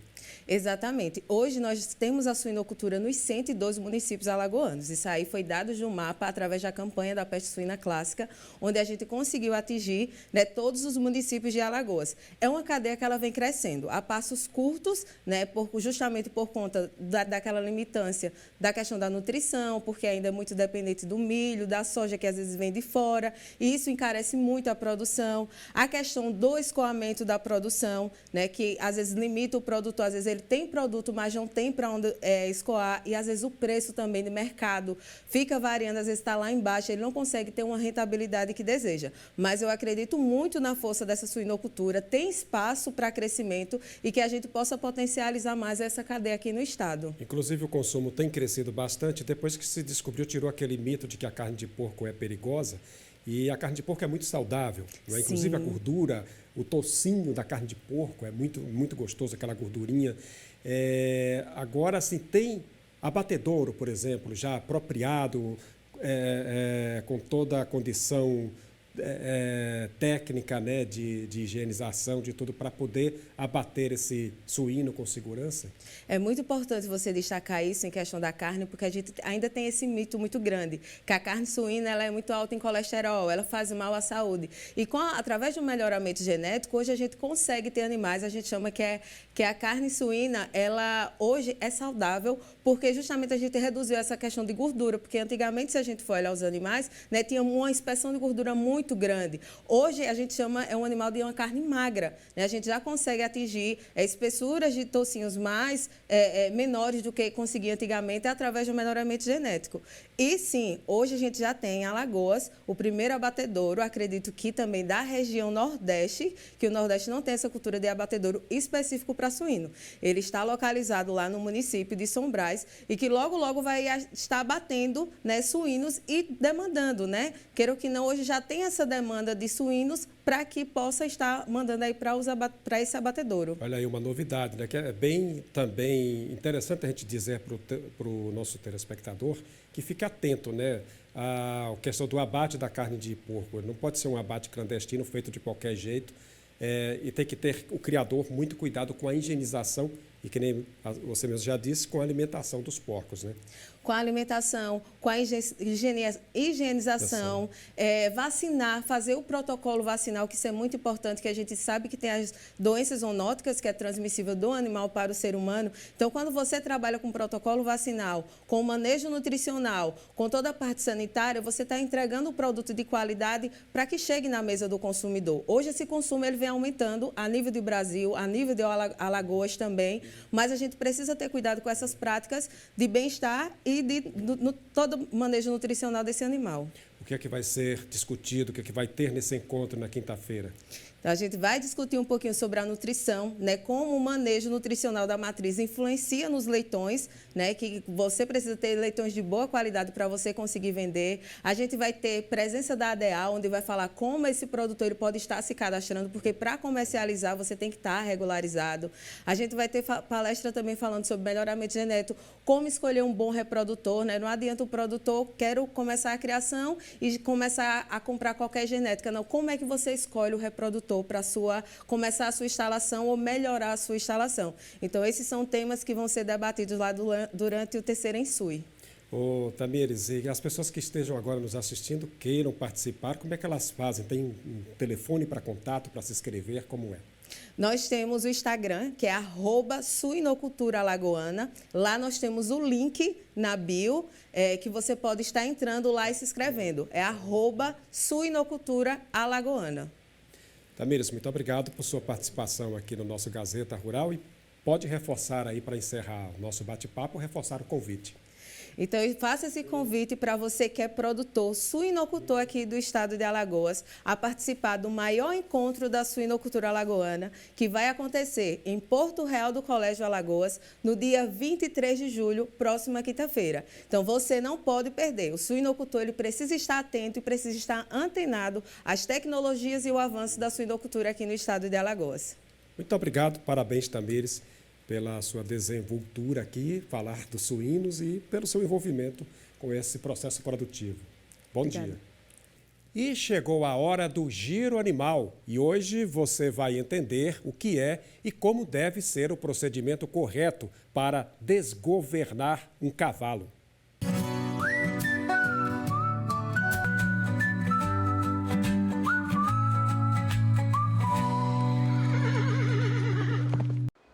Exatamente. Hoje nós temos a suinocultura nos 112 municípios alagoanos. Isso aí foi dado de um mapa através da campanha da peste suína clássica, onde a gente conseguiu atingir, né, todos os municípios de Alagoas. É uma cadeia que ela vem crescendo a passos curtos, né, justamente por conta daquela limitância da questão da nutrição, porque ainda é muito dependente do milho, da soja que às vezes vem de fora, e isso encarece muito a produção. A questão do escoamento da produção, né, que às vezes limita o produtor, às vezes ele tem produto, mas não tem para onde escoar, e às vezes o preço também de mercado fica variando, às vezes está lá embaixo, ele não consegue ter uma rentabilidade que deseja. Mas eu acredito muito na força dessa suinocultura, tem espaço para crescimento e que a gente possa potencializar mais essa cadeia aqui no estado. Inclusive o consumo tem crescido bastante, depois que se descobriu, tirou aquele mito de que a carne de porco é perigosa, e a carne de porco é muito saudável, não é? Inclusive a gordura, o tocinho da carne de porco é muito, muito gostoso, aquela gordurinha. Agora, assim, tem abatedouro, por exemplo, já apropriado, com toda a condição técnica, né, de higienização, de tudo, para poder abater esse suíno com segurança? É muito importante você destacar isso em questão da carne, porque a gente ainda tem esse mito muito grande, que a carne suína ela é muito alta em colesterol, ela faz mal à saúde. E através do melhoramento genético, hoje a gente consegue ter animais, a gente chama que a carne suína, ela hoje é saudável, porque justamente a gente reduziu essa questão de gordura, porque antigamente, se a gente for olhar os animais, né, tinha uma inspeção de gordura muito muito grande. Hoje a gente chama, é um animal de uma carne magra, né? A gente já consegue atingir espessuras de toucinhos mais menores do que conseguia antigamente através do melhoramento genético. E sim, hoje a gente já tem em Alagoas o primeiro abatedouro, acredito que também da região Nordeste, que o Nordeste não tem essa cultura de abatedouro específico para suíno. Ele está localizado lá no município de São Brás e que logo, logo vai estar abatendo, né, suínos e demandando, né? Queira que não, hoje já tem essa demanda de suínos para que possa estar mandando aí para esse abatedouro. Olha aí uma novidade, né? Que é bem também interessante a gente dizer para o nosso telespectador que fique atento, né? A questão do abate da carne de porco. Não pode ser um abate clandestino feito de qualquer jeito. E tem que ter o criador muito cuidado com a higienização e, que nem você mesmo já disse, com a alimentação dos porcos, né? Com a alimentação, com a higienização, vacinar, fazer o protocolo vacinal, que isso é muito importante, que a gente sabe que tem as doenças zoonóticas, que é transmissível do animal para o ser humano. Então, quando você trabalha com protocolo vacinal, com o manejo nutricional, com toda a parte sanitária, você está entregando o produto de qualidade para que chegue na mesa do consumidor. Hoje, esse consumo ele vem aumentando a nível do Brasil, a nível de Alagoas também, mas a gente precisa ter cuidado com essas práticas de bem-estar e todo o manejo nutricional desse animal. O que é que vai ser discutido, o que é que vai ter nesse encontro na quinta-feira? Então, a gente vai discutir um pouquinho sobre a nutrição, né, como o manejo nutricional da matriz influencia nos leitões, né, que você precisa ter leitões de boa qualidade para você conseguir vender. A gente vai ter presença da ADA, onde vai falar como esse produtor ele pode estar se cadastrando, porque para comercializar você tem que estar regularizado. A gente vai ter palestra também falando sobre melhoramento genético, como escolher um bom reprodutor, né? Não adianta o produtor, quero começar a criação e começar a comprar qualquer genética, não. Como é que você escolhe o reprodutor para começar a sua instalação ou melhorar a sua instalação? Então, esses são temas que vão ser debatidos lá durante o terceiro Ensui. Ô, Tamires, e as pessoas que estejam agora nos assistindo, queiram participar, como é que elas fazem? Tem um telefone para contato, para se inscrever, como é? Nós temos o Instagram, que é @suinocultura-alagoana. Lá nós temos o link na bio, que você pode estar entrando lá e se inscrevendo. É @suinocultura-alagoana. Tamires, muito obrigado por sua participação aqui no nosso Gazeta Rural e pode reforçar aí, para encerrar o nosso bate-papo, reforçar o convite. Então, eu faço esse convite para você que é produtor, suinocultor aqui do estado de Alagoas, a participar do maior encontro da suinocultura alagoana, que vai acontecer em Porto Real do Colégio Alagoas, no dia 23 de julho, próxima quinta-feira. Então, você não pode perder. O suinocultor ele precisa estar atento e precisa estar antenado às tecnologias e o avanço da suinocultura aqui no estado de Alagoas. Muito obrigado, parabéns, Tamires, pela sua desenvoltura aqui, falar dos suínos e pelo seu envolvimento com esse processo produtivo. Bom dia. E chegou a hora do Giro Animal e hoje você vai entender o que é e como deve ser o procedimento correto para desgovernar um cavalo.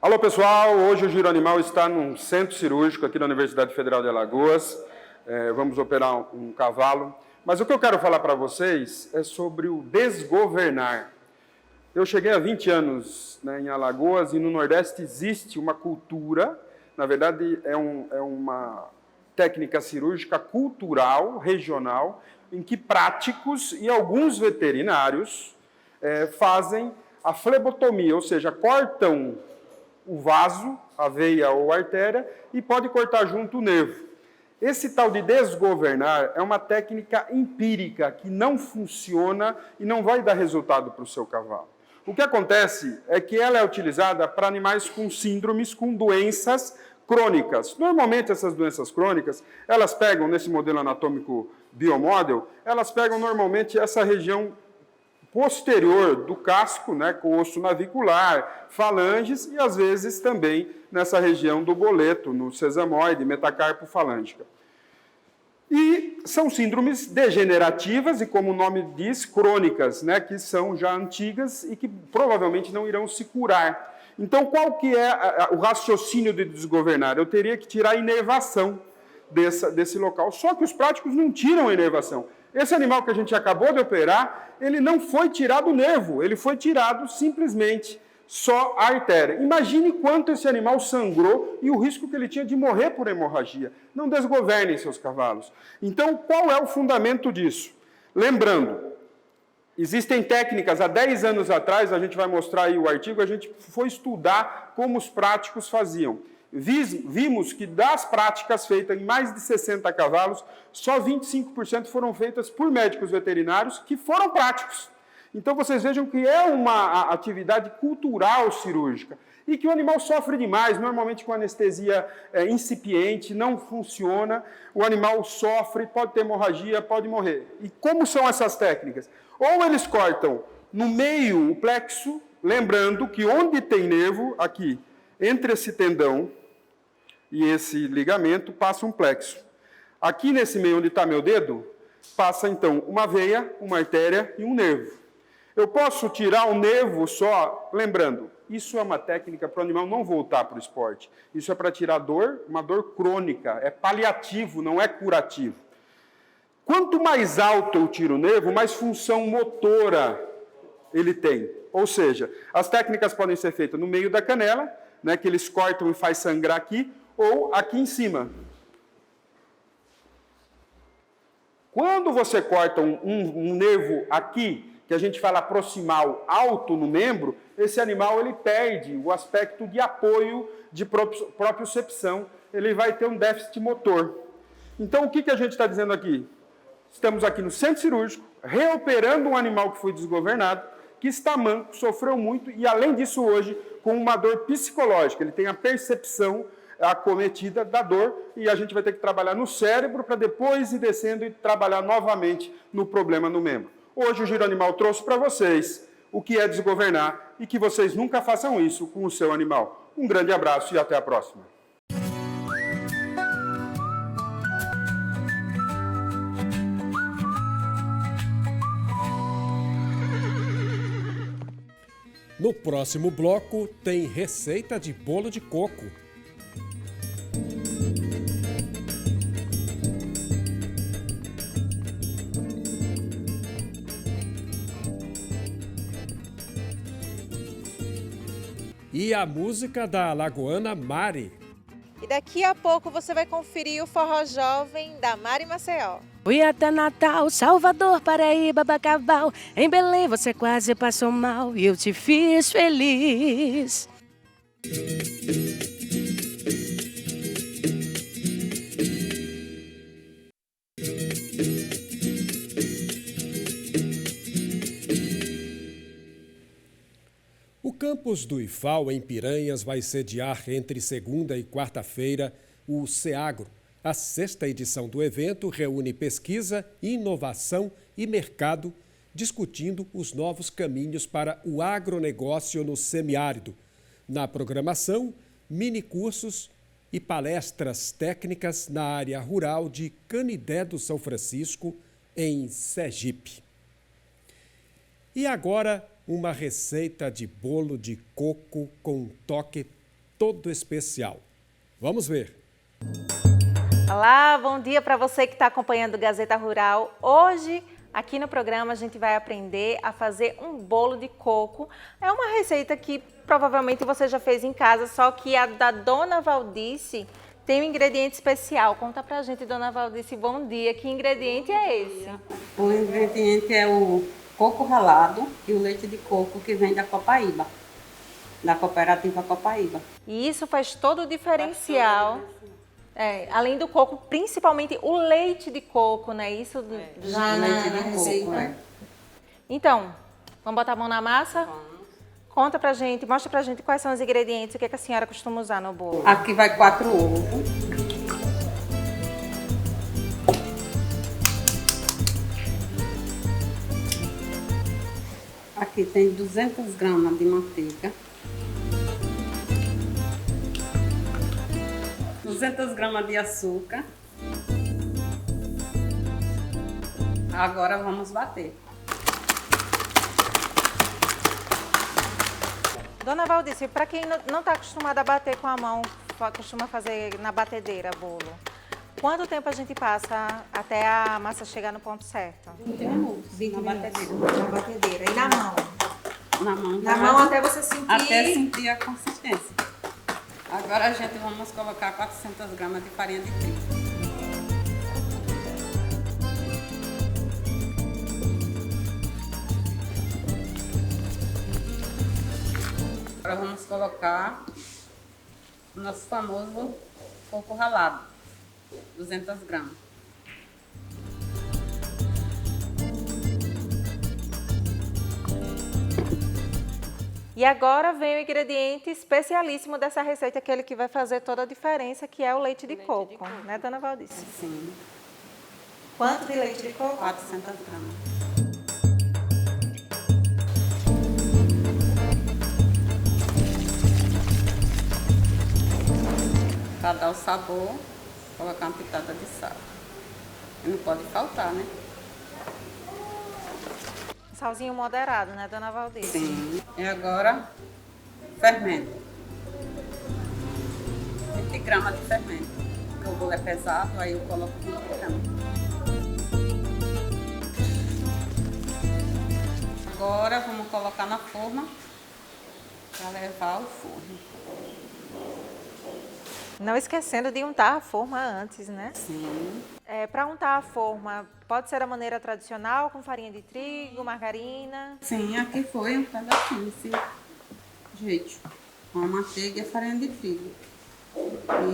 Alô pessoal, hoje o Giro Animal está num centro cirúrgico aqui na Universidade Federal de Alagoas. Vamos operar um cavalo. Mas o que eu quero falar para vocês é sobre o desgovernar. Eu cheguei há 20 anos, né, em Alagoas e no Nordeste existe uma cultura, na verdade é uma técnica cirúrgica cultural, regional, em que práticos e alguns veterinários fazem a flebotomia, ou seja, cortam o vaso, a veia ou a artéria, e pode cortar junto o nervo. Esse tal de desgovernar é uma técnica empírica que não funciona e não vai dar resultado para o seu cavalo. O que acontece é que ela é utilizada para animais com síndromes, com doenças crônicas. Normalmente essas doenças crônicas, elas pegam, nesse modelo anatômico biomodel, elas pegam normalmente essa região posterior do casco, né, com osso navicular, falanges e às vezes também nessa região do boleto, no sesamoide, metacarpo falângica. E são síndromes degenerativas e, como o nome diz, crônicas, né, que são já antigas e que provavelmente não irão se curar. Então, qual que é o raciocínio de desgovernar? Eu teria que tirar a inervação desse local. Só que os práticos não tiram a inervação. Esse animal que a gente acabou de operar, ele não foi tirado o nervo, ele foi tirado simplesmente só a artéria. Imagine quanto esse animal sangrou e o risco que ele tinha de morrer por hemorragia. Não desgovernem seus cavalos. Então, qual é o fundamento disso? Lembrando, existem técnicas, há 10 anos atrás, a gente vai mostrar aí o artigo, a gente foi estudar como os práticos faziam. Vimos que das práticas feitas em mais de 60 cavalos, só 25% foram feitas por médicos veterinários que foram práticos. Então vocês vejam que é uma atividade cultural cirúrgica e que o animal sofre demais, normalmente com anestesia incipiente, não funciona, o animal sofre, pode ter hemorragia, pode morrer. E como são essas técnicas? Ou eles cortam no meio o plexo, lembrando que onde tem nervo, aqui, entre esse tendão e esse ligamento, passa um plexo. Aqui nesse meio onde está meu dedo, passa então uma veia, uma artéria e um nervo. Eu posso tirar um nervo só, lembrando, isso é uma técnica para o animal não voltar para o esporte. Isso é para tirar dor, uma dor crônica, é paliativo, não é curativo. Quanto mais alto eu tiro o nervo, mais função motora ele tem. Ou seja, as técnicas podem ser feitas no meio da canela, né, que eles cortam e faz sangrar aqui, ou aqui em cima. Quando você corta um nervo aqui, que a gente fala proximal alto no membro, esse animal ele perde o aspecto de apoio de propriocepção, ele vai ter um déficit motor. Então, o que a gente está dizendo aqui? Estamos aqui no centro cirúrgico, reoperando um animal que foi desgovernado, que está manco, sofreu muito e, além disso, hoje, com uma dor psicológica. Ele tem a percepção acometida da dor e a gente vai ter que trabalhar no cérebro para depois ir descendo e trabalhar novamente no problema no membro. Hoje o Giro Animal trouxe para vocês o que é desgovernar e que vocês nunca façam isso com o seu animal. Um grande abraço e até a próxima. No próximo bloco tem receita de bolo de coco. E a música da alagoana Mari. E daqui a pouco você vai conferir o Forró Jovem da Mari Maceió. Fui até Natal, Salvador, Paraíba, Bacabal. Em Belém você quase passou mal e eu te fiz feliz. O campus do IFAL, em Piranhas, vai sediar entre segunda e quarta-feira o SEAGRO. A 6ª edição do evento reúne pesquisa, inovação e mercado, discutindo os novos caminhos para o agronegócio no semiárido. Na programação, minicursos e palestras técnicas na área rural de Canidé do São Francisco, em Sergipe. E agora, uma receita de bolo de coco com um toque todo especial. Vamos ver. Olá, bom dia para você que está acompanhando o Gazeta Rural. Hoje, aqui no programa, a gente vai aprender a fazer um bolo de coco. É uma receita que provavelmente você já fez em casa, só que a da Dona Valdice tem um ingrediente especial. Conta pra gente, Dona Valdice, bom dia. Que ingrediente é esse? O ingrediente é o coco ralado e o leite de coco que vem da Copaíba, da cooperativa Copaíba. E isso faz todo o diferencial. Além do coco, principalmente o leite de coco, né? Isso já leite de coco, é. Então, vamos botar a mão na massa? Vamos. Conta pra gente, mostra pra gente quais são os ingredientes, o que a senhora costuma usar no bolo. Aqui vai 4 ovos. Aqui tem 200 gramas de manteiga. 200 gramas de açúcar. Agora vamos bater. Dona Valdice, para quem não está acostumada a bater com a mão, costuma fazer na batedeira bolo. Quanto tempo a gente passa até a massa chegar no ponto certo? 20 minutos. 20 na minutos. batedeira. Na batedeira. E na mão? Na mão. Na mão até você sentir... Até sentir a consistência. Agora a gente vamos colocar 400 gramas de farinha de trigo. Agora vamos colocar o nosso famoso coco ralado, 200 gramas. E agora vem o ingrediente especialíssimo dessa receita, aquele que vai fazer toda a diferença, que é o leite de coco, né, dona Valdice? Sim. Quanto de leite de coco? 400 gramas. Para dar o sabor, colocar uma pitada de sal. E não pode faltar, né? Salzinho moderado, né, dona Valdice? Sim. E agora, fermento. 20 gramas de fermento. Porque o bolo é pesado, aí eu coloco 20 gramas. Agora vamos colocar na forma para levar ao forno. Não esquecendo de untar a forma antes, né? Sim. Para untar a forma, pode ser a maneira tradicional, com farinha de trigo, margarina? Sim, aqui foi um pedacinho desse jeito. Com a manteiga e a farinha de trigo.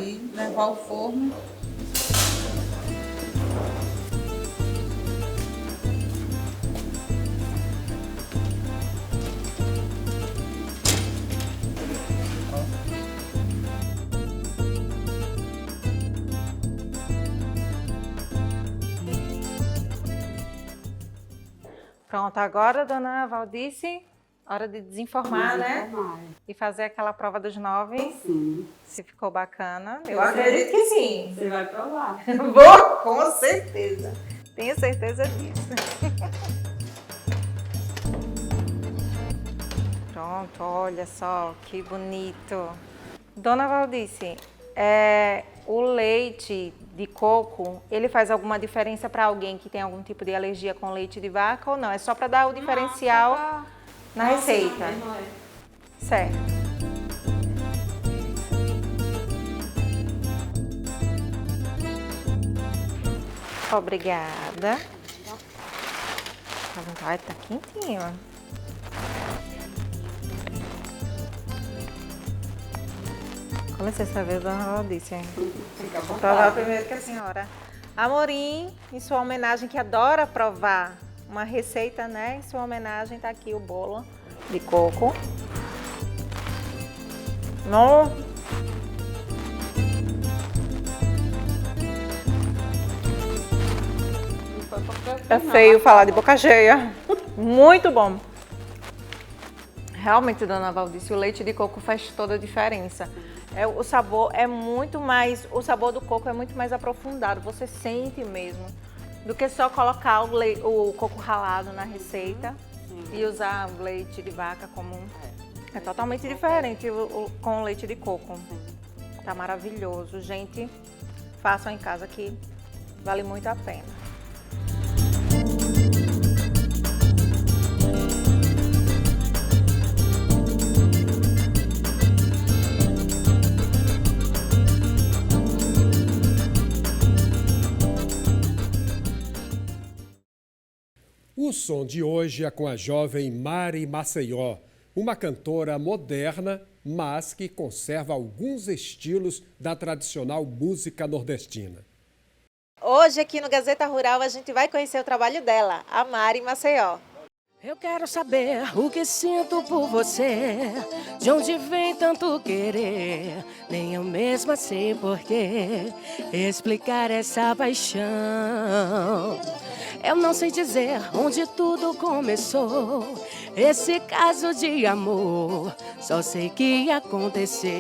E levar ao forno. Pronto, agora, dona Valdice, hora de desenformar, né? E fazer aquela prova dos 9. Sim. Se ficou bacana. Eu acredito que sim. Você vai provar. Vou, com certeza. Tenho certeza disso. Pronto, olha só que bonito. Dona Valdice, o leite de coco, ele faz alguma diferença para alguém que tem algum tipo de alergia com leite de vaca ou não? É só para dar o diferencial na receita? Certo. Obrigada. Ai, tá quentinho. Com licença, viu, dona Valdice? Vou provar primeiro que a senhora. Amorim, em sua homenagem, que adora provar uma receita, né? Em sua homenagem, tá aqui o bolo de coco. Não. É feio falar de boca cheia. Muito bom. Realmente, dona Valdice, o leite de coco faz toda a diferença. O sabor é muito mais, o sabor do coco é muito mais aprofundado, você sente mesmo, do que só colocar o coco ralado na receita e usar o leite de vaca comum. É totalmente diferente com o leite de coco. Tá maravilhoso, gente. Façam em casa que vale muito a pena. O som de hoje é com a jovem Mari Maceió, uma cantora moderna, mas que conserva alguns estilos da tradicional música nordestina. Hoje aqui no Gazeta Rural a gente vai conhecer o trabalho dela, a Mari Maceió. Eu quero saber o que sinto por você, de onde vem tanto querer, nem eu mesma sei porquê, explicar essa paixão. Eu não sei dizer onde tudo começou, esse caso de amor, só sei que aconteceu.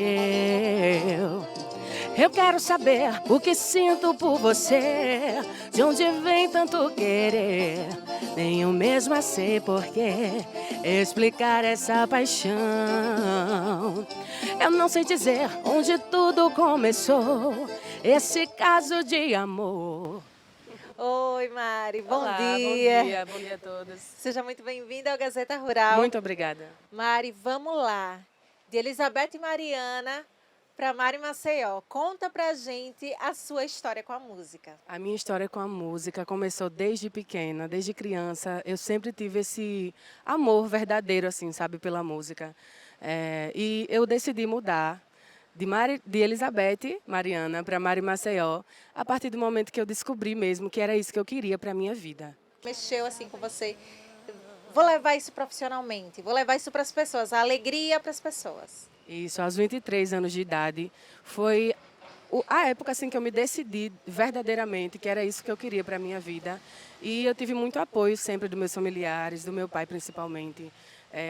Eu quero saber o que sinto por você, de onde vem tanto querer, nem eu mesma sei porquê, explicar essa paixão. Eu não sei dizer onde tudo começou, esse caso de amor. Oi, Mari, bom Olá, dia. Bom dia a todos. Seja muito bem-vinda ao Gazeta Rural. Muito obrigada. Mari, vamos lá. De Elizabeth e Mariana para Mari Maceió. Conta pra gente a sua história com a música. A minha história com a música começou desde pequena, desde criança. Eu sempre tive esse amor verdadeiro, assim, sabe, pela música. E eu decidi mudar de Elizabeth Mariana para Mari Maceió a partir do momento que eu descobri mesmo que era isso que eu queria para a minha vida. Mexeu assim com você? Vou levar isso profissionalmente, vou levar isso para as pessoas, a alegria para as pessoas. Isso, aos 23 anos de idade, foi a época assim que eu me decidi verdadeiramente que era isso que eu queria para a minha vida. E eu tive muito apoio sempre dos meus familiares, do meu pai principalmente.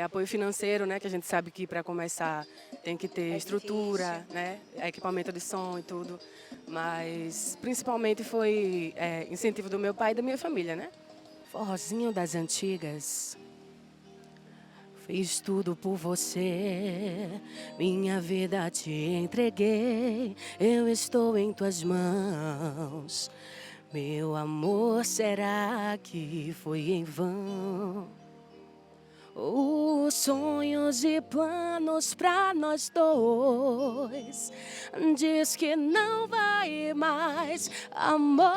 Apoio financeiro, né, que a gente sabe que para começar tem que ter estrutura, né, equipamento de som e tudo. Mas principalmente foi incentivo do meu pai e da minha família, né? Forrozinho das antigas. Fiz tudo por você, minha vida te entreguei, eu estou em tuas mãos. Meu amor, será que foi em vão? Os sonhos e planos pra nós dois diz que não vai mais, amor.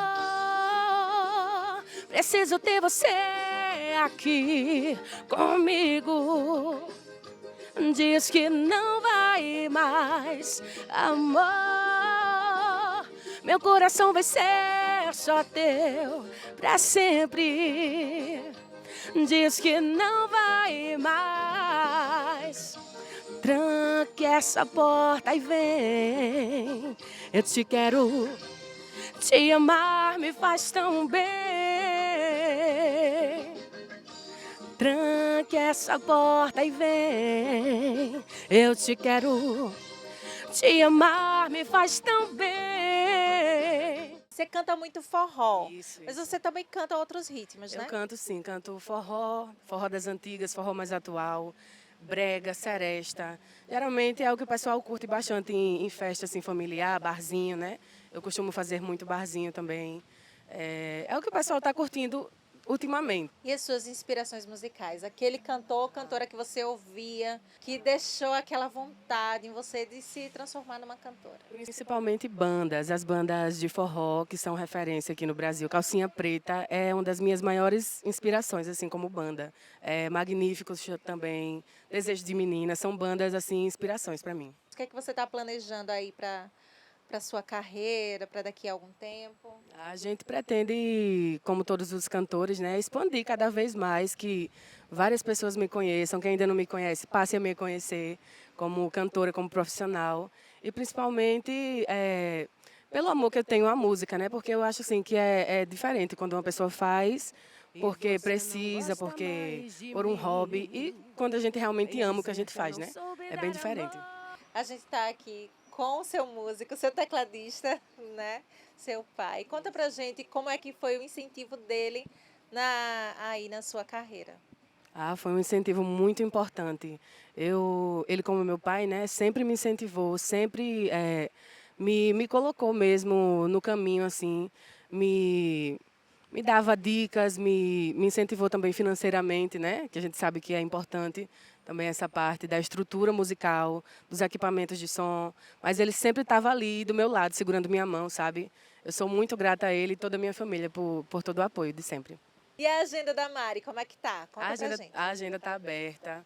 Preciso ter você aqui comigo. Diz que não vai mais, amor. Meu coração vai ser só teu pra sempre. Diz que não vai mais. Tranque essa porta e vem. Eu te quero. Te amar me faz tão bem. Tranque essa porta e vem. Eu te quero. Te amar me faz tão bem. Você canta muito forró, mas você também canta outros ritmos, né? Eu canto sim, canto forró, forró das antigas, forró mais atual, brega, seresta. Geralmente é o que o pessoal curte bastante em festa assim, familiar, barzinho, né? Eu costumo fazer muito barzinho também. É o que o pessoal está curtindo ultimamente. E as suas inspirações musicais? Aquele cantor ou cantora que você ouvia, que deixou aquela vontade em você de se transformar numa cantora? Principalmente bandas, as bandas de forró, que são referência aqui no Brasil. Calcinha Preta é uma das minhas maiores inspirações, assim, como banda. Magníficos também, Desejo de Menina, são bandas, assim, inspirações para mim. O que é que você está planejando aí para sua carreira, para daqui a algum tempo? A gente pretende, como todos os cantores, né, expandir cada vez mais, que várias pessoas me conheçam, quem ainda não me conhece, passe a me conhecer como cantora, como profissional. E principalmente pelo amor que eu tenho à música, né? Porque eu acho assim, que é diferente quando uma pessoa faz porque precisa, porque por um hobby, e quando a gente realmente ama o que a gente faz, né? É bem diferente. A gente está aqui com o seu músico, seu tecladista, né? Seu pai. Conta pra gente como é que foi o incentivo dele aí na sua carreira. Foi um incentivo muito importante. Ele como meu pai, né, sempre me incentivou, sempre me colocou mesmo no caminho, assim, me dava dicas, me incentivou também financeiramente, né, que a gente sabe que é importante. Também essa parte da estrutura musical, dos equipamentos de som. Mas ele sempre estava ali do meu lado, segurando minha mão, sabe? Eu sou muito grata a ele e toda a minha família por todo o apoio de sempre. E a agenda da Mari, como é que tá? Conta pra gente. A agenda está aberta.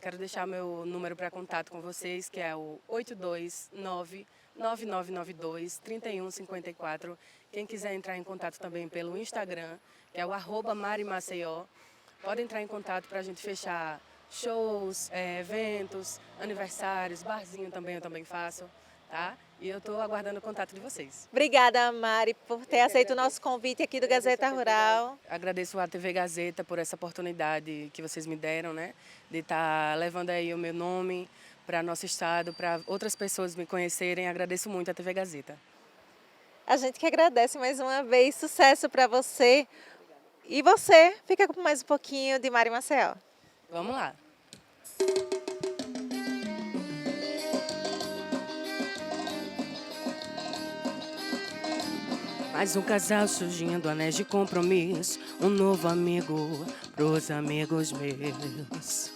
Quero deixar meu número para contato com vocês, que é o 829-9992-3154. Quem quiser entrar em contato também pelo Instagram, que é o @MariMaceió, pode entrar em contato para a gente fechar shows, eventos, aniversários, barzinho também eu também faço, tá? E eu estou aguardando o contato de vocês. Obrigada, Mari, por ter aceito o nosso convite aqui do Gazeta Rural. Agradeço à TV Gazeta por essa oportunidade que vocês me deram, né? De estar levando aí o meu nome para nosso estado, para outras pessoas me conhecerem. Agradeço muito à TV Gazeta. A gente que agradece mais uma vez. Sucesso para você. E você, fica com mais um pouquinho de Mari Maceió. Vamos lá. Mais um casal surgindo, anéis de compromisso. Um novo amigo pros amigos meus.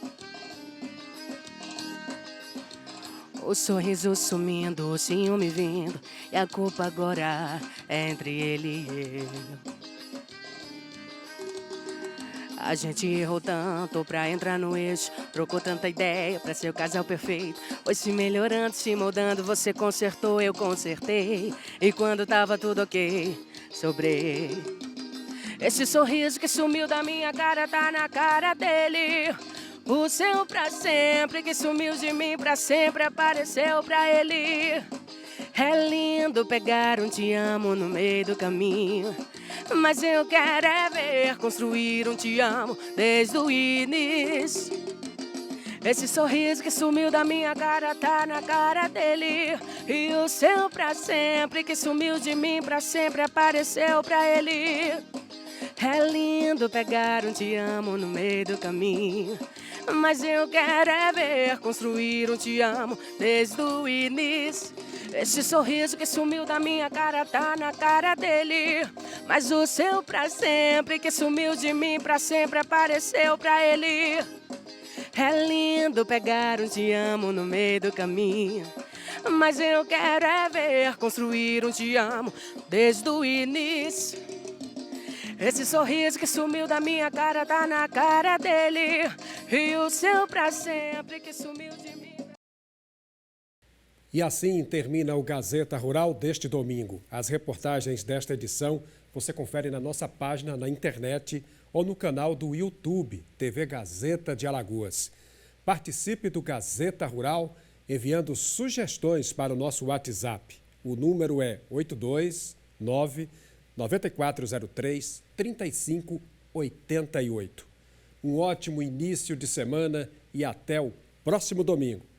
O sorriso sumindo, o ciúme vindo, e a culpa agora é entre ele e eu. A gente errou tanto pra entrar no eixo, trocou tanta ideia pra ser o casal perfeito. Foi se melhorando, se moldando, você consertou, eu consertei. E quando tava tudo ok, sobrei. Esse sorriso que sumiu da minha cara tá na cara dele. O seu pra sempre que sumiu de mim pra sempre apareceu pra ele. É lindo pegar um te amo no meio do caminho, mas eu quero é ver construir um te amo desde o início. Esse sorriso que sumiu da minha cara tá na cara dele. E o seu pra sempre que sumiu de mim pra sempre apareceu pra ele. É lindo pegar um te amo no meio do caminho, mas eu quero é ver construir um te amo desde o início. Esse sorriso que sumiu da minha cara tá na cara dele, mas o seu pra sempre que sumiu de mim pra sempre apareceu pra ele. É lindo pegar um te amo no meio do caminho, mas eu quero é ver construir um te amo desde o início. Esse sorriso que sumiu da minha cara tá na cara dele, e o seu pra sempre que sumiu de mim. E assim termina o Gazeta Rural deste domingo. As reportagens desta edição você confere na nossa página na internet ou no canal do YouTube TV Gazeta de Alagoas. Participe do Gazeta Rural enviando sugestões para o nosso WhatsApp. O número é 829-9403-3588. Um ótimo início de semana e até o próximo domingo.